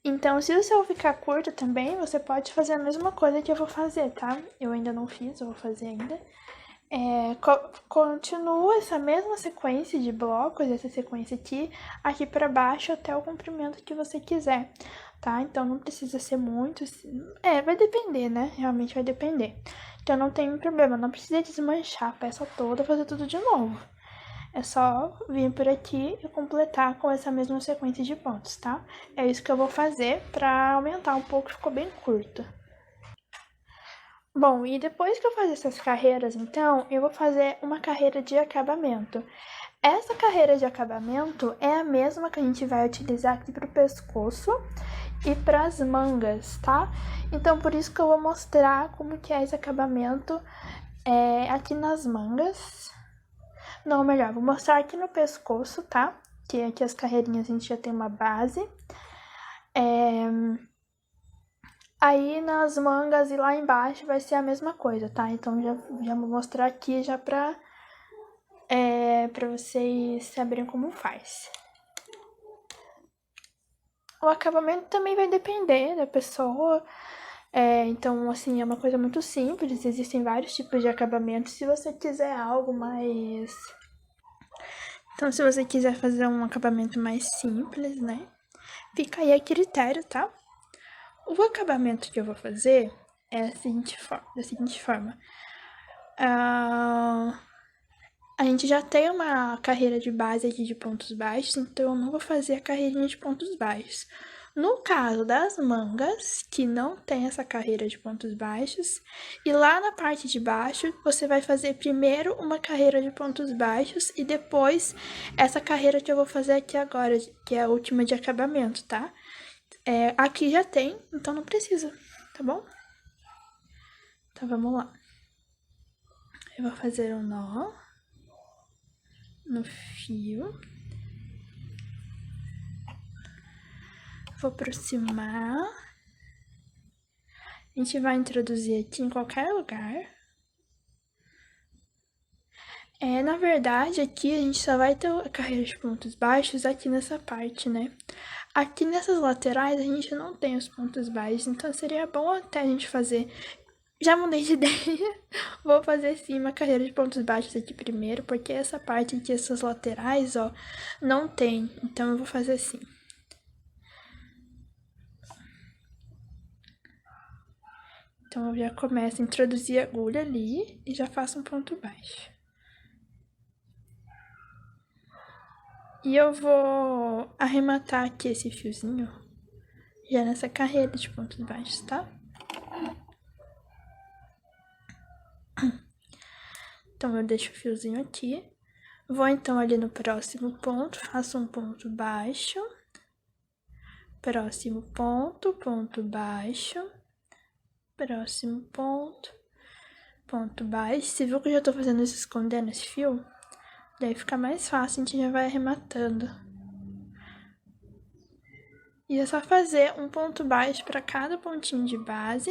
Então, se o seu ficar curto também, você pode fazer a mesma coisa que eu vou fazer, tá? Eu ainda não fiz, eu vou fazer ainda. Continua essa mesma sequência de blocos, essa sequência aqui pra baixo até o comprimento que você quiser. tá? Então não precisa ser muito, vai depender, né? Realmente vai depender. Então não tem problema, não precisa desmanchar a peça toda, fazer tudo de novo. É só vir por aqui e completar com essa mesma sequência de pontos, tá? É isso que eu vou fazer pra aumentar um pouco, ficou bem curto. Bom, e depois que eu fazer essas carreiras, então, eu vou fazer uma carreira de acabamento. Essa carreira de acabamento é a mesma que a gente vai utilizar aqui pro pescoço e para as mangas, tá? Então, por isso que eu vou mostrar como que é esse acabamento aqui nas mangas. Não, melhor, vou mostrar aqui no pescoço, tá? Que aqui as carreirinhas a gente já tem uma base. Aí nas mangas e lá embaixo vai ser a mesma coisa, tá? Então já vou mostrar aqui já pra vocês saberem como faz. O acabamento também vai depender da pessoa. Então, assim, é uma coisa muito simples. Existem vários tipos de acabamento. Se você quiser algo mais... Então, se você quiser fazer um acabamento mais simples, né? Fica aí a critério, tá? O acabamento que eu vou fazer é da seguinte forma. A gente já tem uma carreira de base aqui de pontos baixos, então eu não vou fazer a carreirinha de pontos baixos. No caso das mangas, que não tem essa carreira de pontos baixos, e lá na parte de baixo, você vai fazer primeiro uma carreira de pontos baixos e depois essa carreira que eu vou fazer aqui agora, que é a última de acabamento, tá? Aqui já tem, então não precisa, tá bom? Então vamos lá. Eu vou fazer um nó no fio. Vou aproximar. A gente vai introduzir aqui em qualquer lugar. Na verdade, aqui a gente só vai ter a carreira de pontos baixos aqui nessa parte, né? Aqui nessas laterais a gente não tem os pontos baixos, então seria bom até a gente fazer... Já mudei de ideia, vou fazer sim uma carreira de pontos baixos aqui primeiro, porque essa parte aqui, essas laterais, ó, não tem, então eu vou fazer assim. Então eu já começo a introduzir a agulha ali e já faço um ponto baixo. E eu vou arrematar aqui esse fiozinho já nessa carreira de pontos baixos, tá? Então, eu deixo o fiozinho aqui. Vou, então, ali no próximo ponto, faço um ponto baixo. Próximo ponto, ponto baixo. Próximo ponto, ponto baixo. Você viu que eu já tô fazendo isso escondendo esse fio? Daí fica mais fácil, a gente já vai arrematando. E é só fazer um ponto baixo para cada pontinho de base,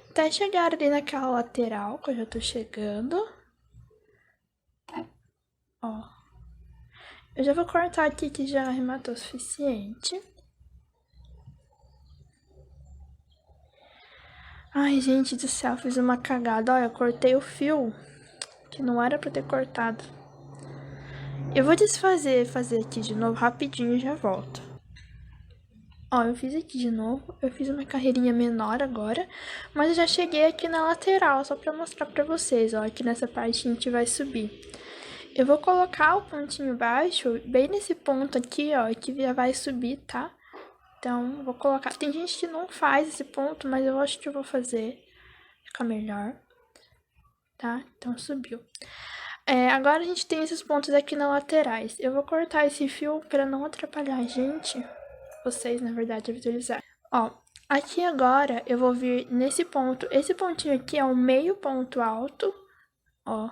até chegar ali naquela lateral, que eu já tô chegando. Ó. Eu já vou cortar aqui que já arrematou o suficiente. Ai, gente do céu, fiz uma cagada. Olha, eu cortei o fio, que não era pra ter cortado. Eu vou fazer aqui de novo rapidinho e já volto. Ó, eu fiz aqui de novo, eu fiz uma carreirinha menor agora, mas eu já cheguei aqui na lateral, só pra mostrar pra vocês, ó, aqui nessa parte a gente vai subir. Eu vou colocar o pontinho baixo bem nesse ponto aqui, ó, que já vai subir, tá? Então, vou colocar... Tem gente que não faz esse ponto, mas eu acho que eu vou fazer, fica melhor, tá? Então, subiu. Agora a gente tem esses pontos aqui nas laterais. Eu vou cortar esse fio pra não atrapalhar a gente, vocês, na verdade, a visualizar. Ó, aqui agora eu vou vir nesse ponto, esse pontinho aqui é um meio ponto alto, ó,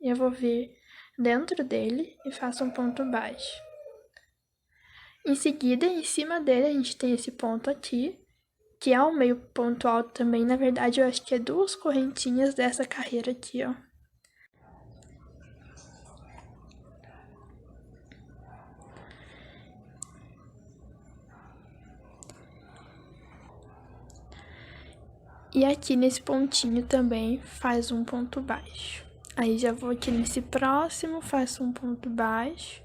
e eu vou vir dentro dele e faço um ponto baixo. Em seguida, em cima dele, a gente tem esse ponto aqui, que é um meio ponto alto também. Na verdade, eu acho que é 2 correntinhas dessa carreira aqui, ó. E aqui nesse pontinho também faz um ponto baixo. Aí já vou aqui nesse próximo, faço um ponto baixo.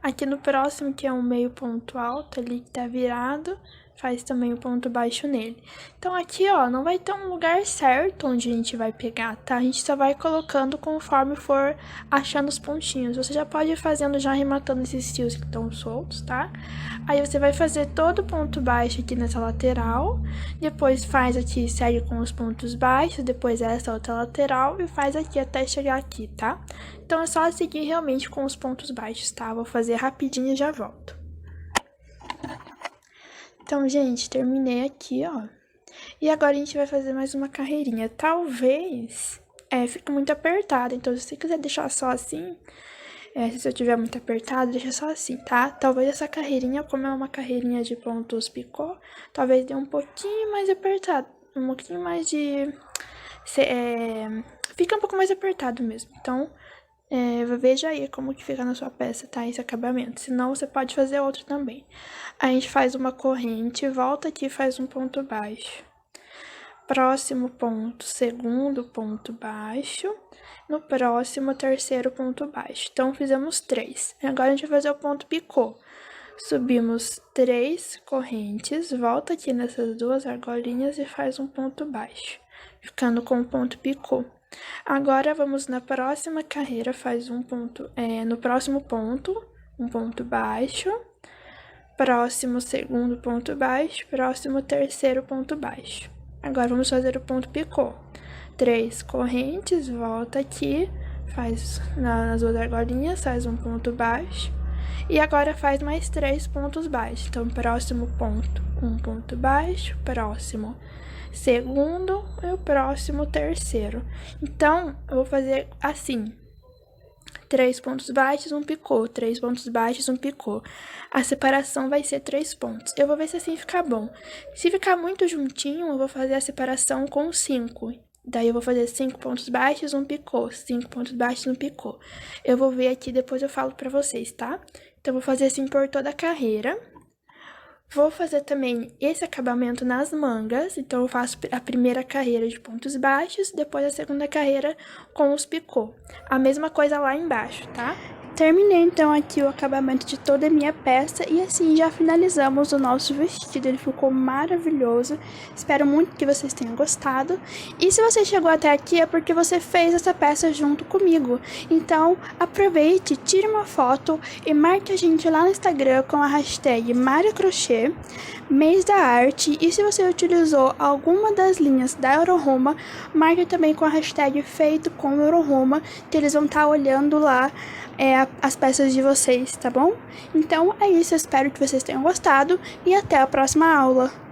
Aqui no próximo, que é um meio ponto alto ali que tá virado, faz também o ponto baixo nele. Então aqui, ó, não vai ter um lugar certo onde a gente vai pegar, tá? A gente só vai colocando conforme for achando os pontinhos. Você já pode ir fazendo, já arrematando esses fios que estão soltos, tá? Aí você vai fazer todo o ponto baixo aqui nessa lateral, depois faz aqui, segue com os pontos baixos, depois essa outra lateral e faz aqui até chegar aqui, tá? Então é só seguir realmente com os pontos baixos, tá? Vou fazer rapidinho e já volto. Então, gente, terminei aqui, ó. E agora a gente vai fazer mais uma carreirinha. Talvez fique muito apertado, então se você quiser deixar só assim, se eu tiver muito apertado, deixa só assim, tá? Talvez essa carreirinha, como é uma carreirinha de pontos picô, talvez dê um pouquinho mais apertado, um pouquinho mais de... fica um pouco mais apertado mesmo, então... veja aí como que fica na sua peça, tá? Esse acabamento. Senão, você pode fazer outro também. A gente faz uma corrente, volta aqui e faz um ponto baixo. Próximo ponto, segundo ponto baixo. No próximo, terceiro ponto baixo. Então, fizemos 3. Agora, a gente vai fazer o ponto picô. Subimos 3 correntes, volta aqui nessas 2 argolinhas e faz um ponto baixo, ficando com o ponto picô. Agora, vamos na próxima carreira, faz um ponto, no próximo ponto, um ponto baixo, próximo segundo ponto baixo, próximo terceiro ponto baixo. Agora, vamos fazer o ponto picô. 3 correntes, volta aqui, faz nas 2 argolinhas, faz um ponto baixo. E agora, faz mais 3 pontos baixos. Então, próximo ponto, um ponto baixo, próximo segundo e o próximo terceiro. Então, eu vou fazer assim: 3 pontos baixos, um picô, 3 pontos baixos, um picô. A separação vai ser 3 pontos. Eu vou ver se assim fica bom. Se ficar muito juntinho, eu vou fazer a separação com 5. Daí, eu vou fazer 5 pontos baixos, um picô, 5 pontos baixos, um picô. Eu vou ver aqui, depois eu falo pra vocês, tá? Então, eu vou fazer assim por toda a carreira. Vou fazer também esse acabamento nas mangas, então eu faço a primeira carreira de pontos baixos, depois a segunda carreira com os picô. A mesma coisa lá embaixo, tá? Terminei então aqui o acabamento de toda a minha peça e assim já finalizamos o nosso vestido, ele ficou maravilhoso. Espero muito que vocês tenham gostado. E se você chegou até aqui é porque você fez essa peça junto comigo. Então aproveite, tire uma foto e marque a gente lá no Instagram com a hashtag MariaCrochê, mês da arte. E se você utilizou alguma das linhas da Euroroma, marque também com a hashtag feito com Euroroma, que eles vão estar olhando lá as peças de vocês, tá bom? Então é isso, eu espero que vocês tenham gostado e até a próxima aula!